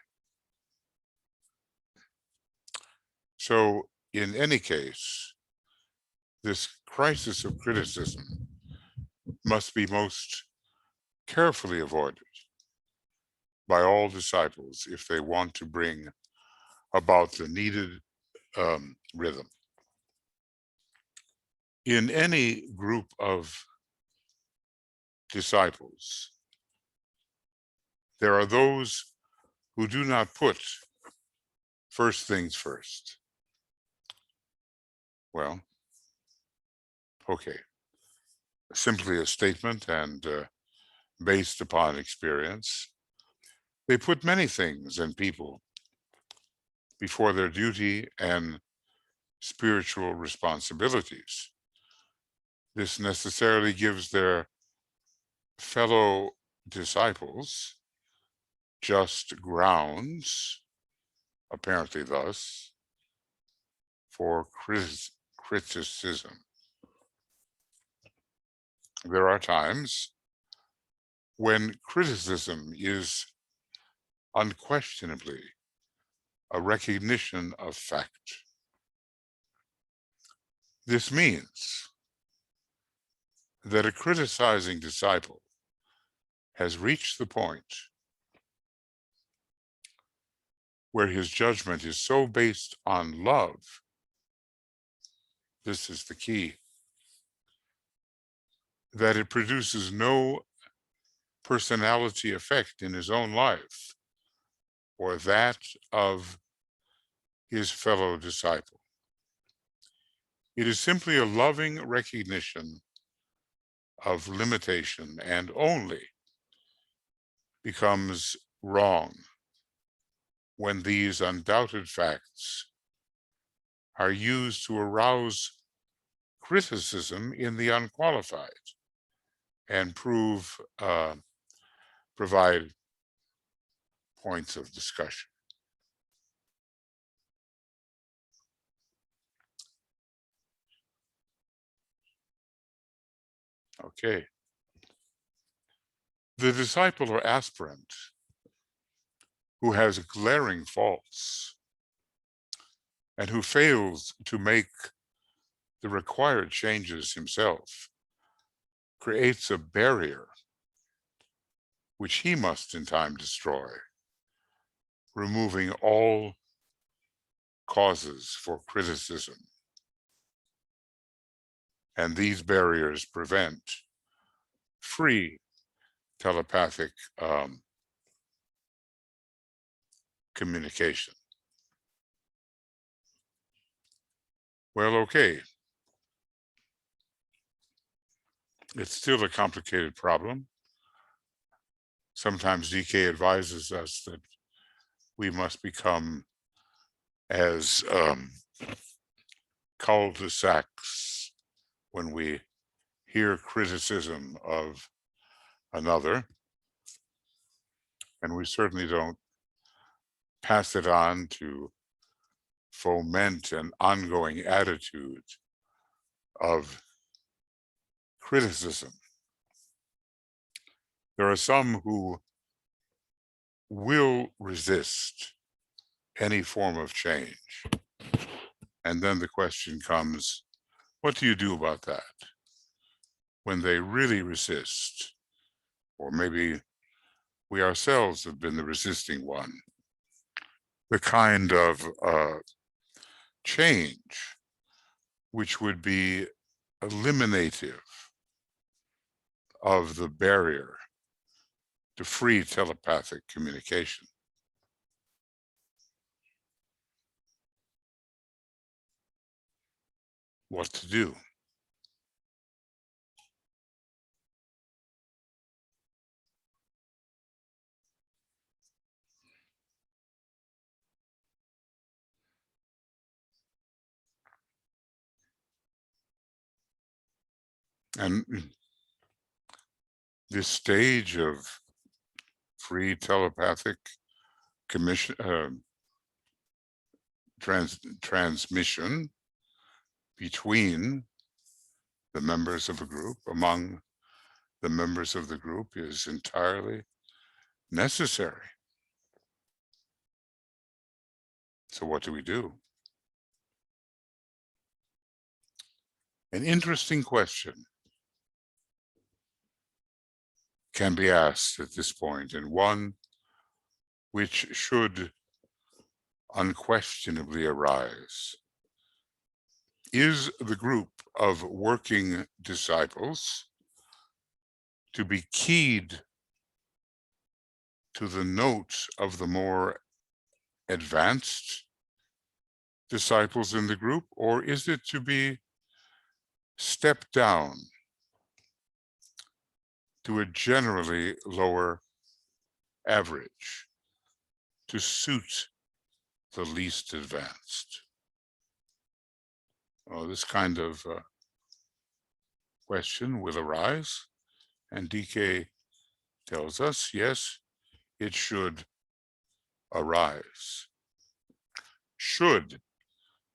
So in any case, this crisis of criticism must be most carefully avoided by all disciples if they want to bring about the needed rhythm. In any group of disciples, there are those who do not put first things first. Well, okay, simply a statement and based upon experience. They put many things and people before their duty and spiritual responsibilities. This necessarily gives their fellow disciples just grounds, apparently thus, for criticism. There are times when criticism is unquestionably a recognition of fact. This means that a criticizing disciple has reached the point where his judgment is so based on love, this is the key, that it produces no personality effect in his own life or that of his fellow disciple. It is simply a loving recognition of limitation and only becomes wrong when these undoubted facts are used to arouse criticism in the unqualified and provide points of discussion. Okay. The disciple or aspirant who has glaring faults and who fails to make the required changes himself creates a barrier which he must in time destroy, removing all causes for criticism. And these barriers prevent free telepathic communication. Well, okay. It's still a complicated problem. Sometimes DK advises us that we must become as cul-de-sacs when we hear criticism of another, and we certainly don't pass it on to foment an ongoing attitude of criticism. There are some who will resist any form of change. And then the question comes, what do you do about that? When they really resist, or maybe we ourselves have been the resisting one, the kind of change which would be eliminative of the barrier to free telepathic communication. What to do? And this stage of free telepathic transmission between the members of a group, among the members of the group, is entirely necessary. So what do we do? An interesting question can be asked at this point, and one which should unquestionably arise. Is the group of working disciples to be keyed to the notes of the more advanced disciples in the group, or is it to be stepped down to a generally lower average to suit the least advanced? Oh, this kind of question will arise, and DK tells us, yes, it should arise. Should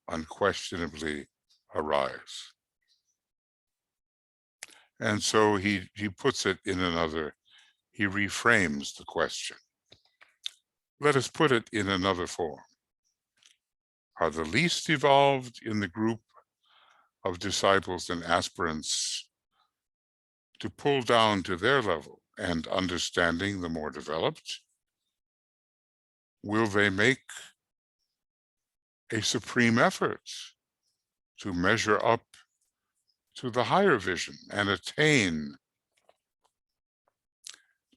unquestionably arise. And so he puts it in another, he reframes the question. Let us put it in another form. Are the least evolved in the group of disciples and aspirants to pull down to their level and understanding the more developed? Will they make a supreme effort to measure up to the higher vision and attain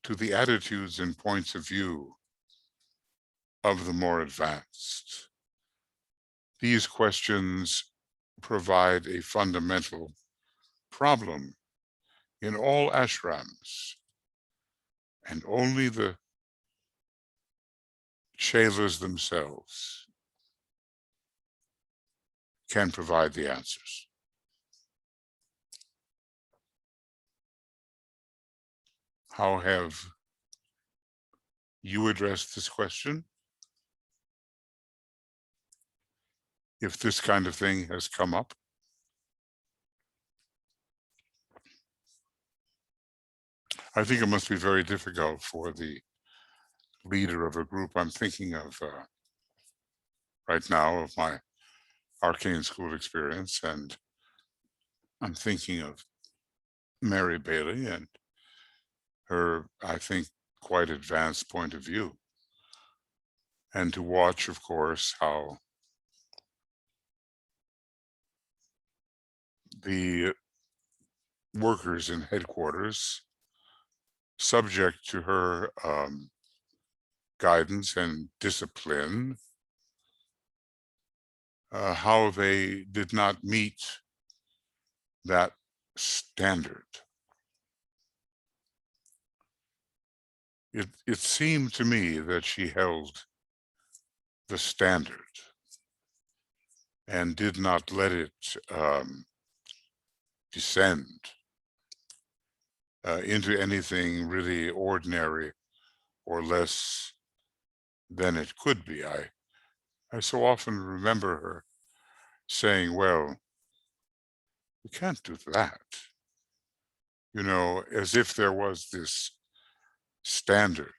to the attitudes and points of view of the more advanced? These questions provide a fundamental problem in all ashrams, and only the Chelas themselves can provide the answers. How have you addressed this question? If this kind of thing has come up? I think it must be very difficult for the leader of a group. I'm thinking of right now of my arcane school experience, and I'm thinking of Mary Bailey and her, I think, quite advanced point of view. And to watch, of course, how the workers in headquarters, subject to her guidance and discipline, how they did not meet that standard. It seemed to me that she held the standard, and did not let it descend into anything really ordinary or less than it could be. I so often remember her saying, well, you can't do that, as if there was this standard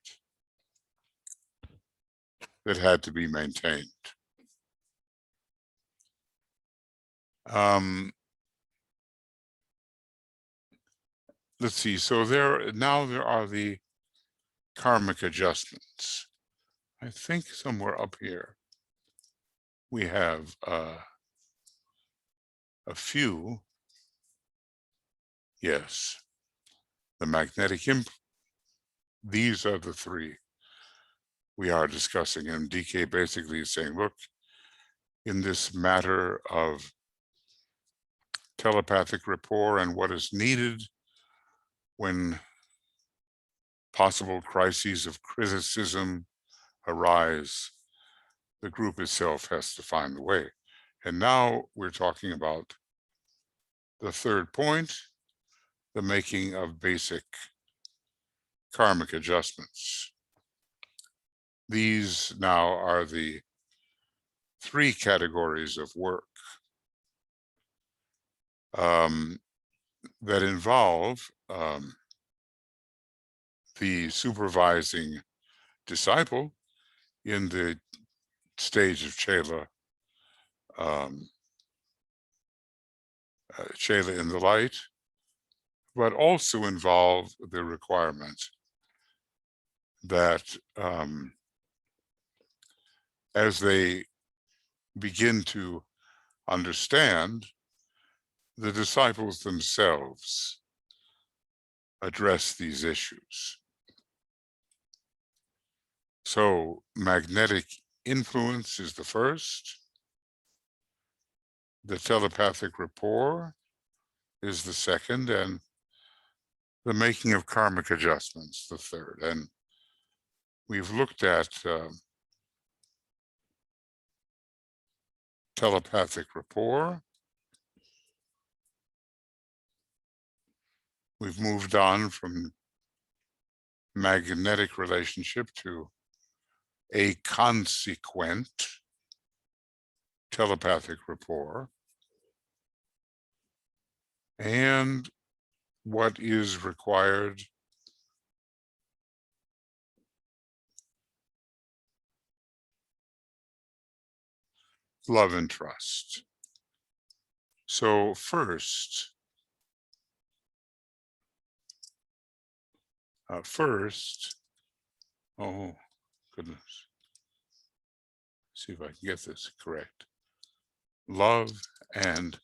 that had to be maintained. Let's see, so there are the karmic adjustments. I think somewhere up here we have a few. Yes, the magnetic these are the three we are discussing, and DK basically is saying, look, in this matter of telepathic rapport and what is needed when possible crises of criticism arise, the group itself has to find the way. And now we're talking about the third point, the making of basic karmic adjustments. These now are the three categories of work that involve the supervising disciple in the stage of Chela, Chela in the light, but also involve the requirement that as they begin to understand, the disciples themselves address these issues. So magnetic influence is the first. The telepathic rapport is the second, and the making of karmic adjustments, the third. And we've looked at telepathic rapport. We've moved on from magnetic relationship to a consequent telepathic rapport. And what is required love and trust. So first, oh goodness, see if I can get this correct. Love and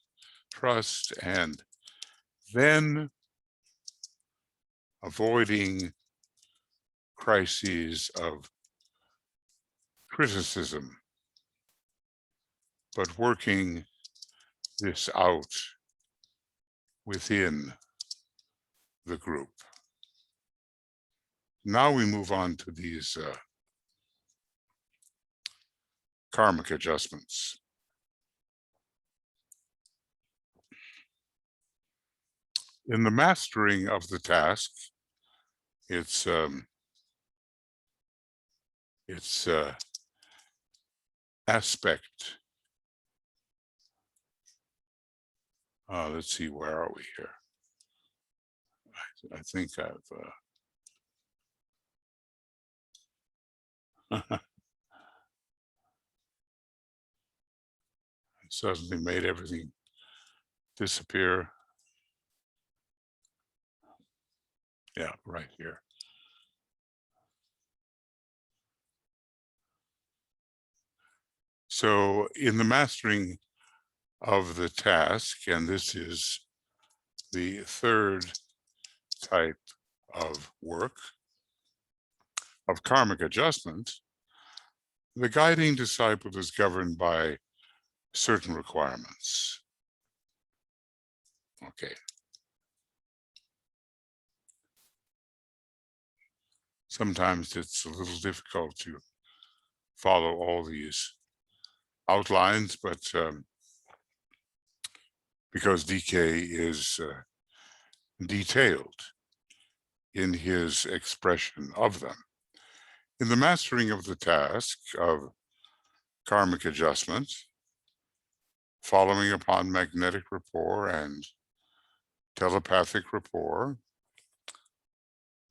trust, and then avoiding crises of criticism, but working this out within the group. Now we move on to these karmic adjustments. In the mastering of the task, it's aspect. Let's see, where are we here? I think I've suddenly made everything disappear. Yeah, right here. So in the mastering of the task, and this is the third type of work of karmic adjustment, the guiding disciple is governed by certain requirements. Okay. Sometimes it's a little difficult to follow all these outlines, but because DK is detailed in his expression of them. In the mastering of the task of karmic adjustment, following upon magnetic rapport and telepathic rapport,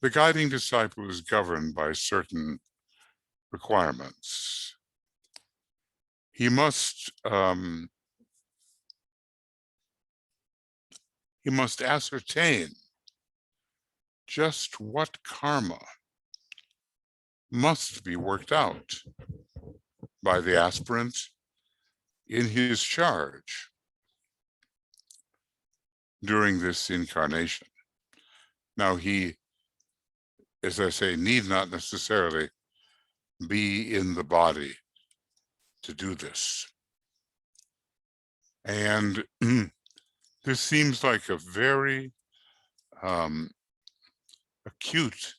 the guiding disciple is governed by certain requirements. He must ascertain just what karma must be worked out by the aspirant in his charge during this incarnation. Now, he, as I say, need not necessarily be in the body to do this. And this seems like a very acute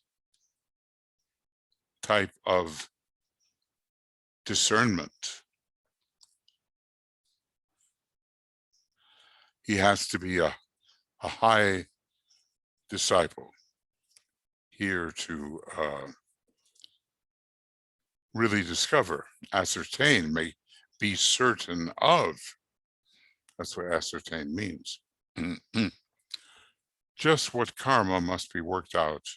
type of discernment. He has to be a high disciple here to really discover, ascertain, be certain of. That's what ascertain means. Just what karma must be worked out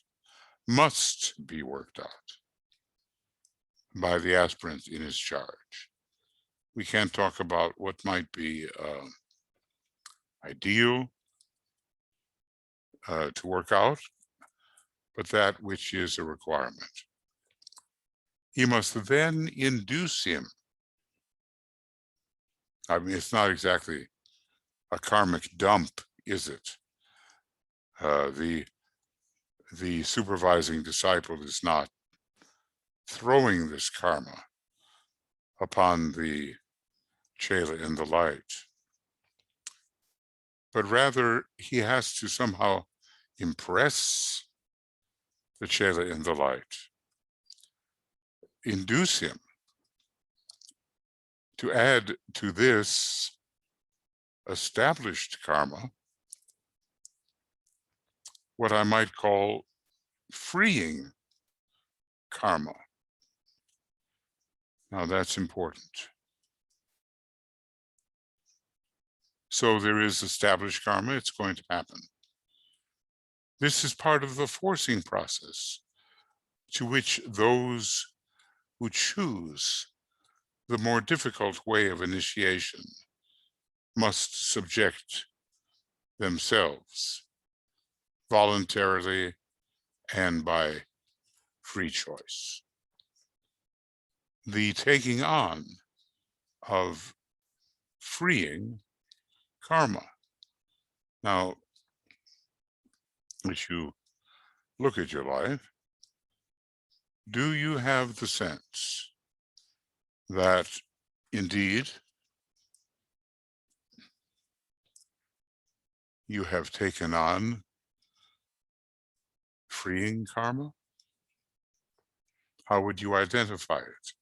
by the aspirant in his charge. We can't talk about what might be ideal to work out, but that which is a requirement. He must then induce him. I mean, it's not exactly a karmic dump, is it? The supervising disciple is not throwing this karma upon the Chela in the light, but rather he has to somehow impress the Chela in the light, induce him to add to this established karma what I might call freeing karma. Now that's important. So there is established karma, it's going to happen. This is part of the forcing process to which those who choose the more difficult way of initiation must subject themselves voluntarily and by free choice. The taking on of freeing karma. Now, as you look at your life, do you have the sense that indeed you have taken on freeing karma? How would you identify it?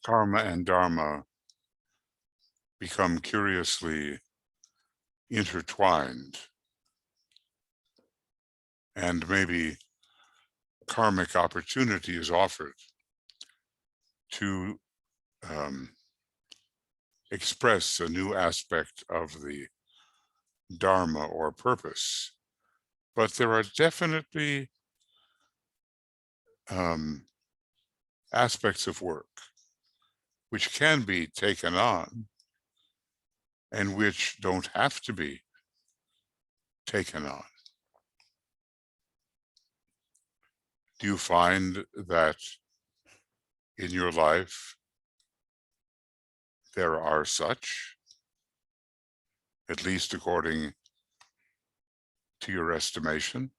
Karma and dharma become curiously intertwined, and maybe karmic opportunity is offered to express a new aspect of the dharma or purpose. But there are definitely aspects of work which can be taken on and which don't have to be taken on. Do you find that in your life there are such, at least according to your estimation?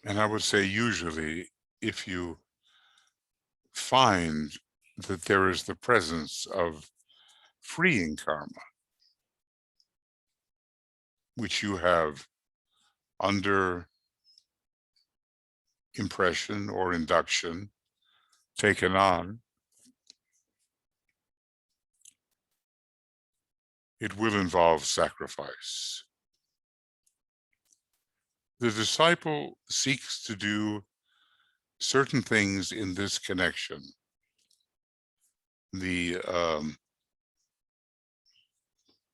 And I would say usually if you find that there is the presence of freeing karma, which you have under impression or induction taken on. It will involve sacrifice. The disciple seeks to do certain things in this connection. The,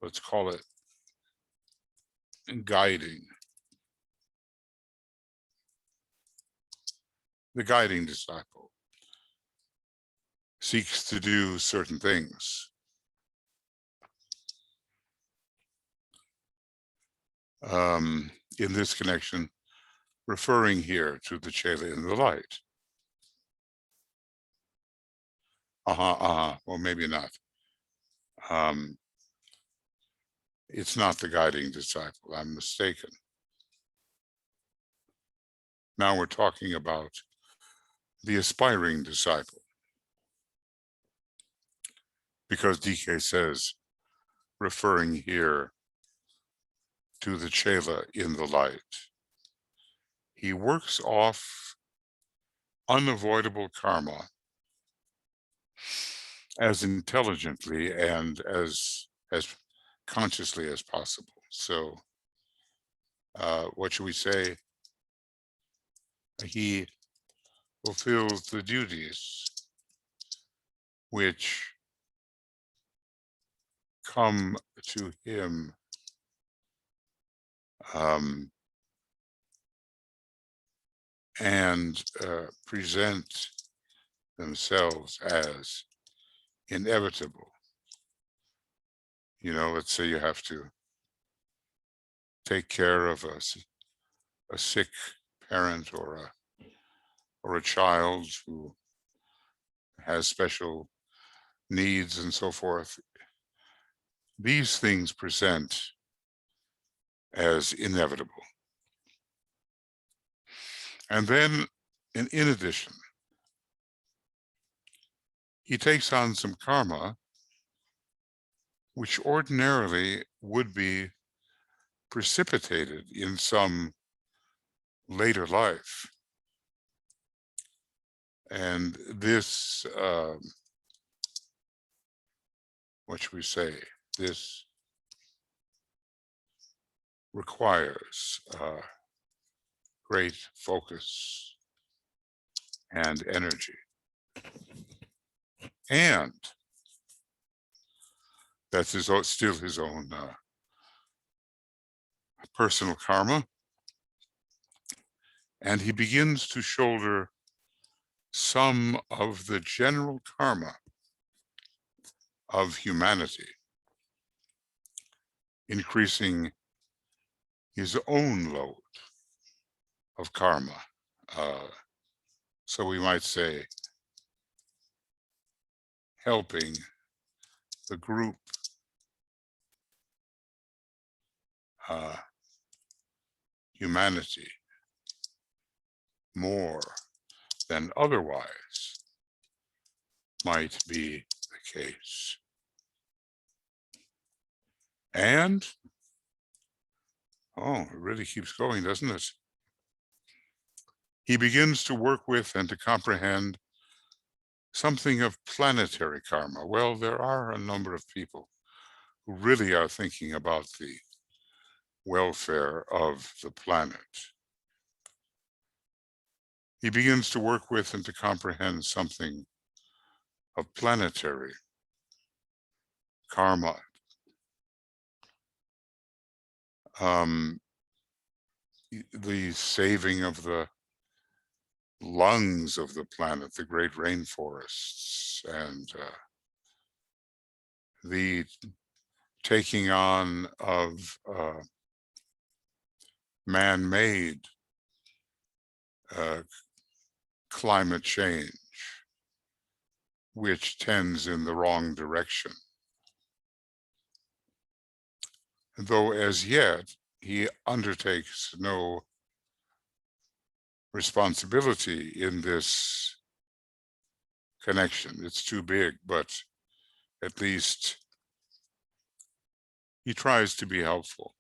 let's call it guiding. The guiding disciple seeks to do certain things. In this connection, referring here to the Chela in the light. Well, maybe not. It's not the guiding disciple. I'm mistaken. Now we're talking about the aspiring disciple. Because DK says, referring here to the Chela in the light, he works off unavoidable karma as intelligently and as consciously as possible. So what should we say? He fulfills the duties which come to him and present themselves as inevitable. You know, let's say you have to take care of a sick parent or a child who has special needs and so forth. These things present as inevitable. And then, in addition, he takes on some karma which ordinarily would be precipitated in some later life. And this, what should we say? This requires great focus and energy. And that's still his own personal karma. And he begins to shoulder some of the general karma of humanity, increasing his own load of karma. So we might say, helping the group humanity more than otherwise might be the case. And, it really keeps going, doesn't it? He begins to work with and to comprehend something of planetary karma. Well, there are a number of people who really are thinking about the welfare of the planet. He begins to work with and to comprehend something of planetary karma. The saving of the lungs of the planet, the great rainforests, and the taking on of man-made climate change, which tends in the wrong direction. Though as yet, he undertakes no responsibility in this connection. It's too big, but at least he tries to be helpful.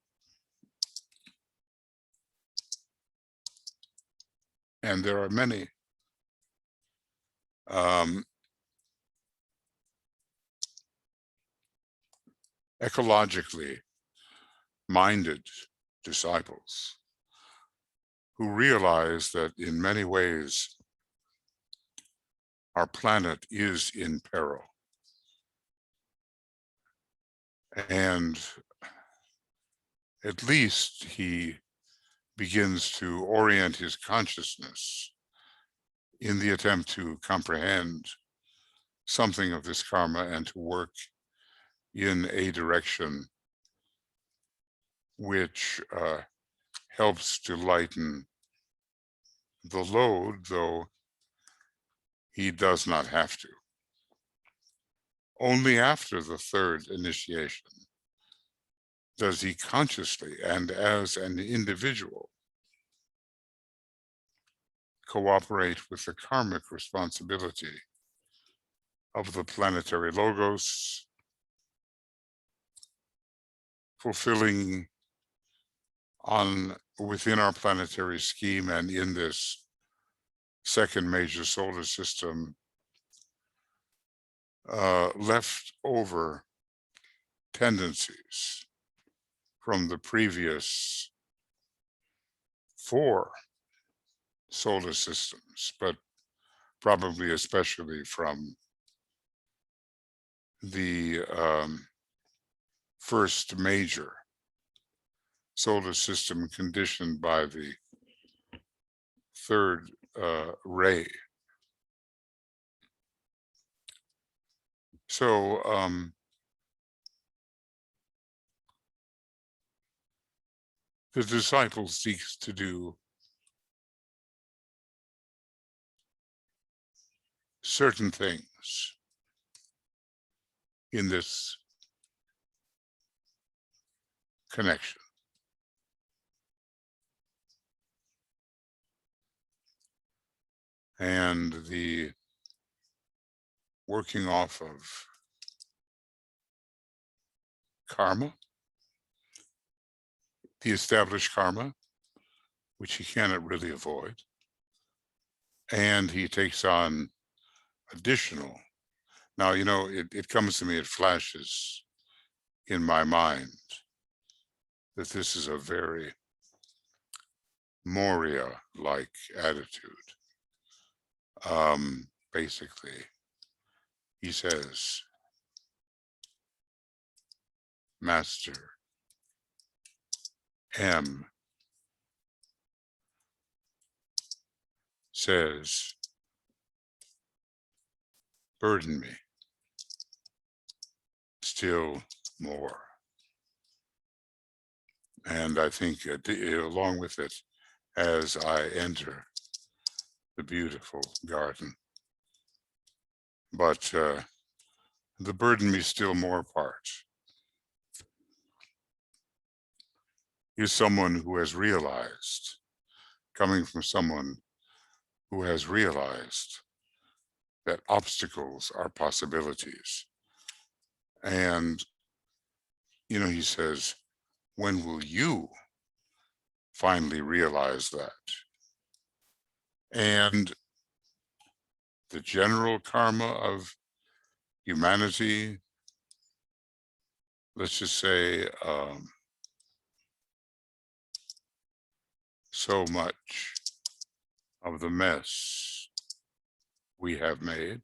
And there are many ecologically minded disciples who realize that in many ways our planet is in peril. And at least he begins to orient his consciousness in the attempt to comprehend something of this karma and to work in a direction which helps to lighten the load, though he does not have to. Only after the third initiation does he consciously and as an individual cooperate with the karmic responsibility of the planetary logos, fulfilling within our planetary scheme and in this second major solar system, left over tendencies from the previous 4 solar systems, but probably especially from the first major solar system conditioned by the third ray. So the disciple seeks to do certain things in this connection. And the working off of karma, the established karma, which he cannot really avoid, and he takes on additional. Now, you know, it comes to me, it flashes in my mind that this is a very Moria-like attitude. Basically, he says, Master M says, burden me still more. And I think along with it, as I enter the beautiful garden, but the burden me still more part is someone who has realized, coming from someone who has realized that obstacles are possibilities. And, you know, he says, when will you finally realize that? And the general karma of humanity, let's just say, so much of the mess we have made.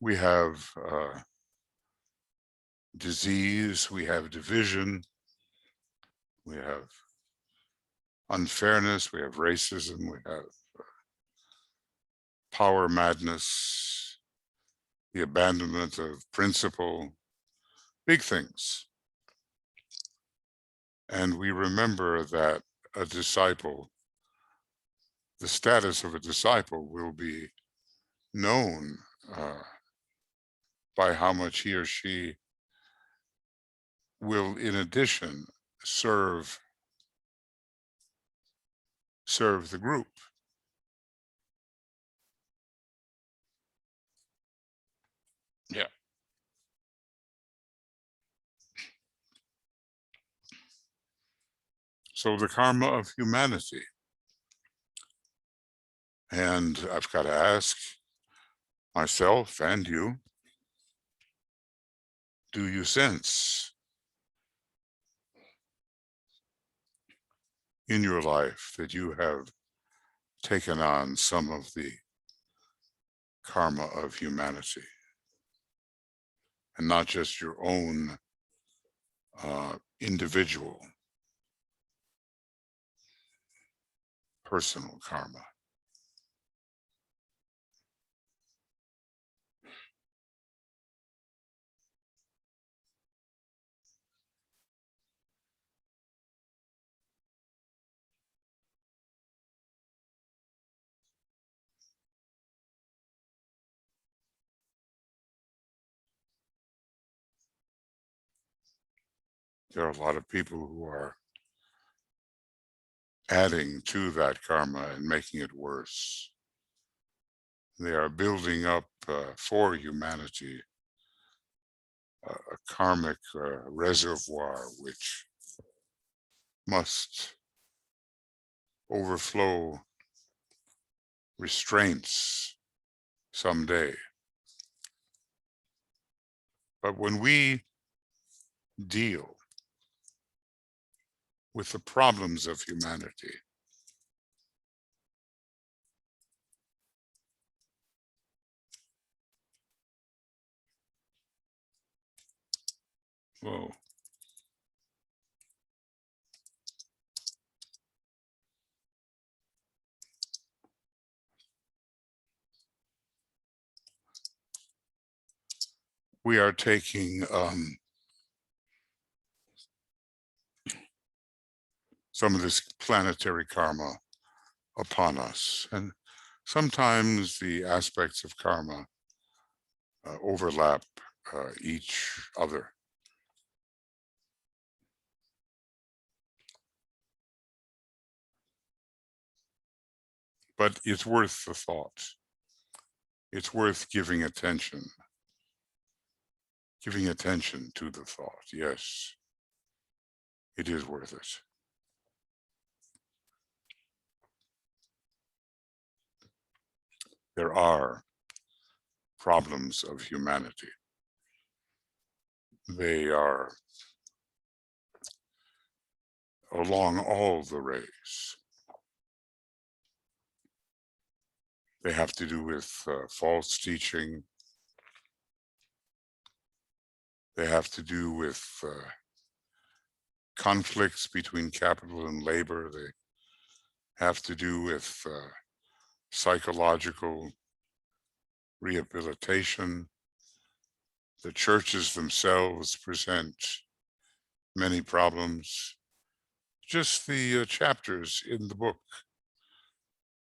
We have disease, we have division, we have unfairness, we have racism, we have power madness, the abandonment of principle, big things. And we remember that a disciple, the status of a disciple will be known by how much he or she will, in addition, serve the group. So the karma of humanity. And I've got to ask myself and you, do you sense in your life that you have taken on some of the karma of humanity, and not just your own individual, personal karma? There are a lot of people who are adding to that karma and making it worse. They are building up for humanity a karmic reservoir which must overflow restraints someday. But when we deal with the problems of humanity, whoa, we are taking some of this planetary karma upon us. And sometimes the aspects of karma overlap each other. But it's worth the thought. It's worth giving attention to the thought. Yes, it is worth it. There are problems of humanity. They are along all the rays. They have to do with false teaching. They have to do with conflicts between capital and labor. They have to do with psychological rehabilitation. The churches themselves present many problems. Just the chapters in the book,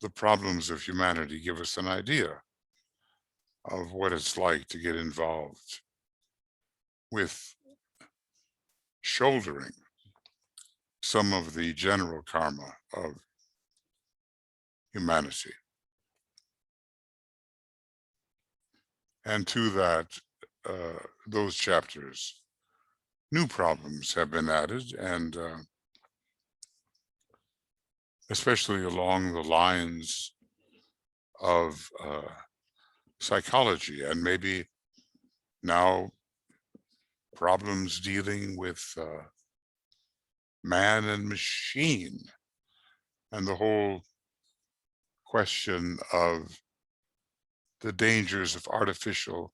The Problems of Humanity, give us an idea of what it's like to get involved with shouldering some of the general karma of humanity. And to that, those chapters, new problems have been added, and especially along the lines of psychology, and maybe now problems dealing with man and machine, and the whole question of the dangers of artificial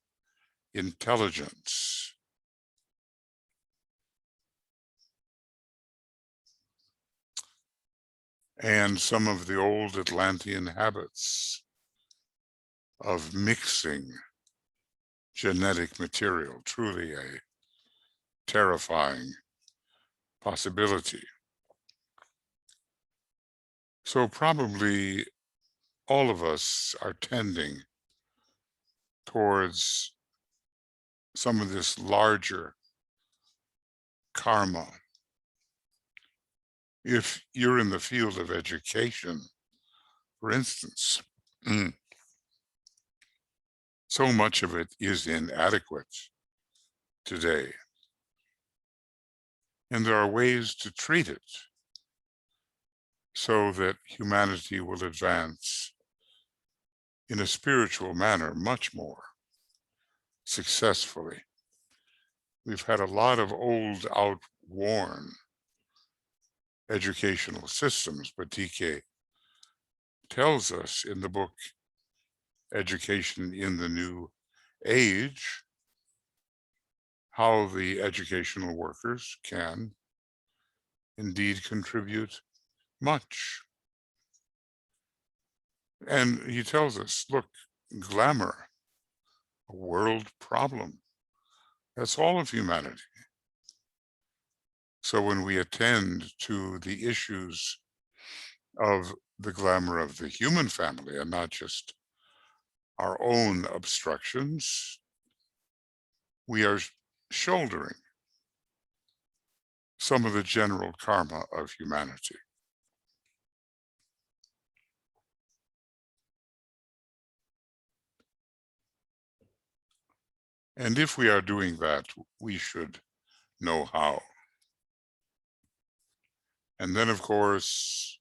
intelligence. And some of the old Atlantean habits of mixing genetic material, truly a terrifying possibility. So probably all of us are tending towards some of this larger karma. If you're in the field of education, for instance, so much of it is inadequate today. And there are ways to treat it so that humanity will advance in a spiritual manner much more successfully. We've had a lot of old, outworn educational systems, but TK tells us in the book Education in the New Age how the educational workers can indeed contribute much. And he tells us, look, glamour, a world problem. That's all of humanity. So when we attend to the issues of the glamour of the human family and not just our own obstructions, we are shouldering some of the general karma of humanity. And if we are doing that, we should know how. And then, of course,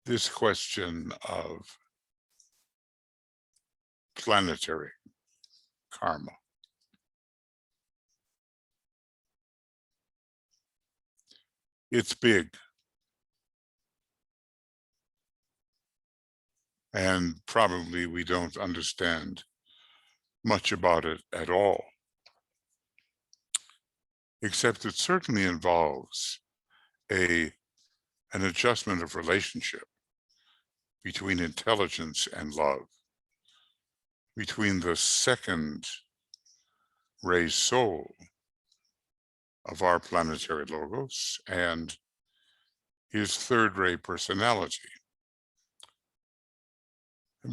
this question of planetary karma. It's big. And probably we don't understand much about it at all, except it certainly involves an adjustment of relationship between intelligence and love, between the second ray soul of our planetary logos and his third ray personality,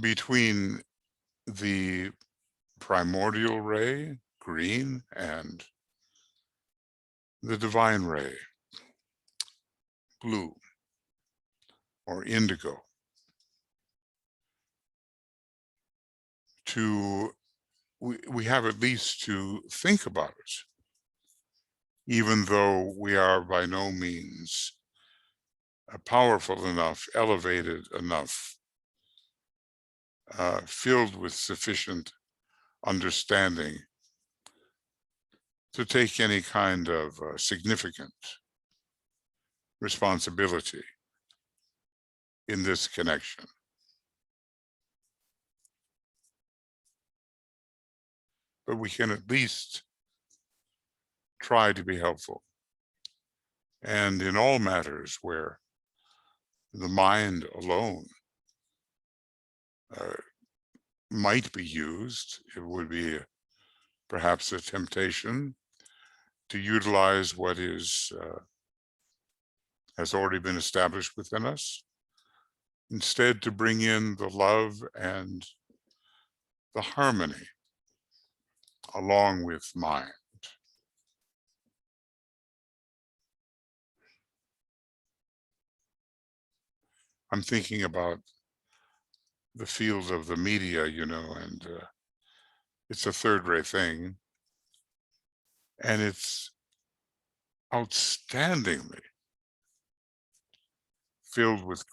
between the primordial ray, green, and the divine ray, blue or indigo. We have at least to think about it, even though we are by no means powerful enough, elevated enough, filled with sufficient understanding to take any kind of significant responsibility in this connection. But we can at least try to be helpful. And in all matters where the mind alone might be used, it would be perhaps a temptation to utilize what is has already been established within us, instead to bring in the love and the harmony along with mind. I'm thinking about the field of the media, and it's a third-rate thing, and it's outstandingly filled with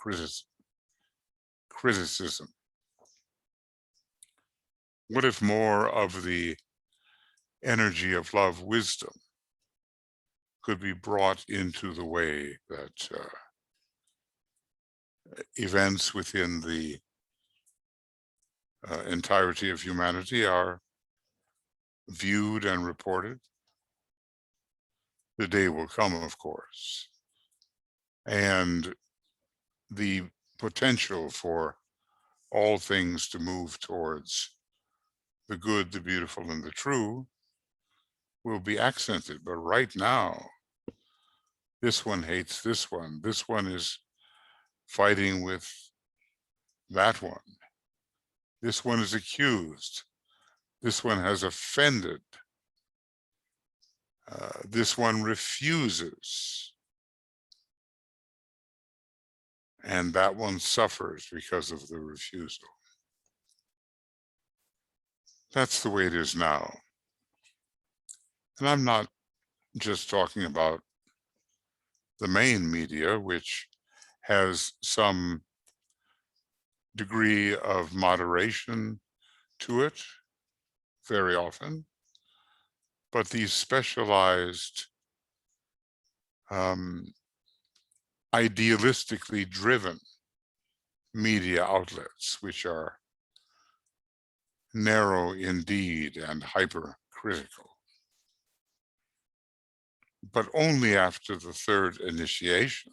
criticism. What if more of the energy of love, wisdom, could be brought into the way that events within the entirety of humanity are viewed and reported? The day will come, of course, and the potential for all things to move towards the good, the beautiful, and the true will be accented. But right now, this one hates this one is fighting with that one. This one is accused. This one has offended. This one refuses. And that one suffers because of the refusal. That's the way it is now. And I'm not just talking about the main media, which has some degree of moderation to it very often, but these specialized, idealistically driven media outlets, which are narrow indeed and hypercritical, but only after the third initiation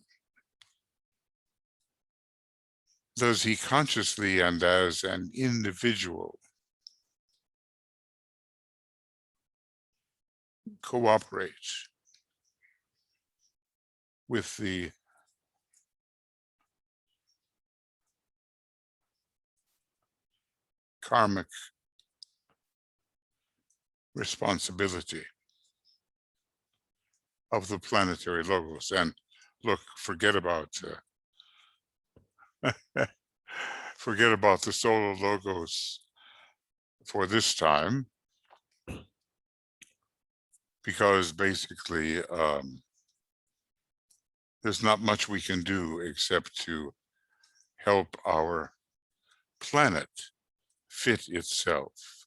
does he consciously and as an individual cooperate with the karmic responsibility of the planetary logos. And look, forget about forget about the solar logos for this time, because basically there's not much we can do except to help our planet fit itself,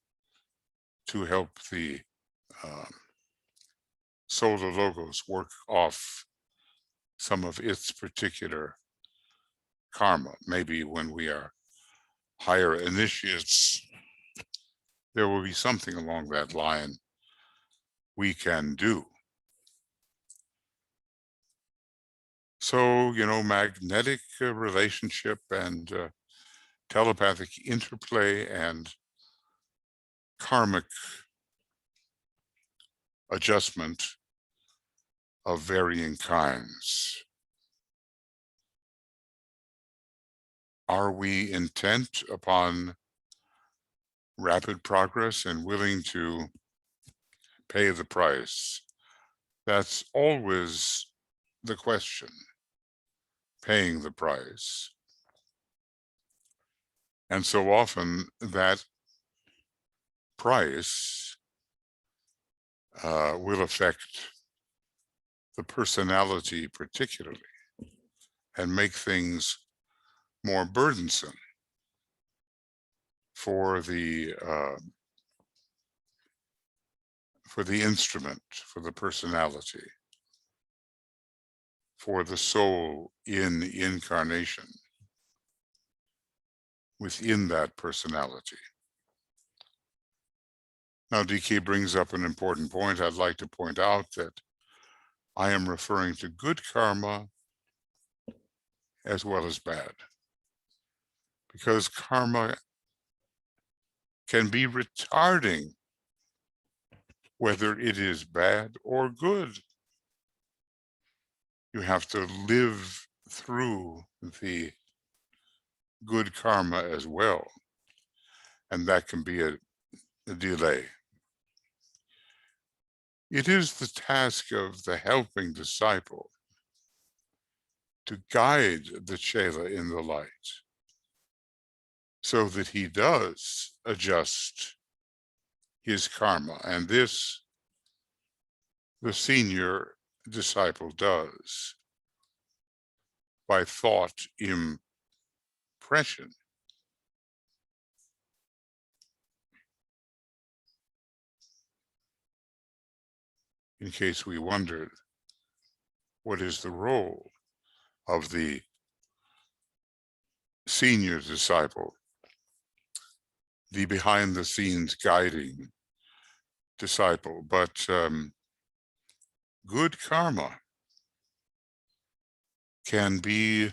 to help the solar logos work off some of its particular karma. Maybe when we are higher initiates, there will be something along that line we can do. So, magnetic relationship and telepathic interplay and karmic adjustment of varying kinds. Are we intent upon rapid progress and willing to pay the price? That's always the question, paying the price. And so often that price will affect the personality particularly and make things more burdensome for the instrument, for the personality, for the soul in incarnation within that personality. Now, DK brings up an important point. I'd like to point out that I am referring to good karma as well as bad, because karma can be retarding whether it is bad or good. You have to live through the good karma as well, and that can be a delay. It is the task of the helping disciple to guide the Chela in the light so that he does adjust his karma. And this, the senior disciple does by thought impression. In case we wondered, what is the role of the senior disciple, the behind-the-scenes guiding disciple? But good karma can be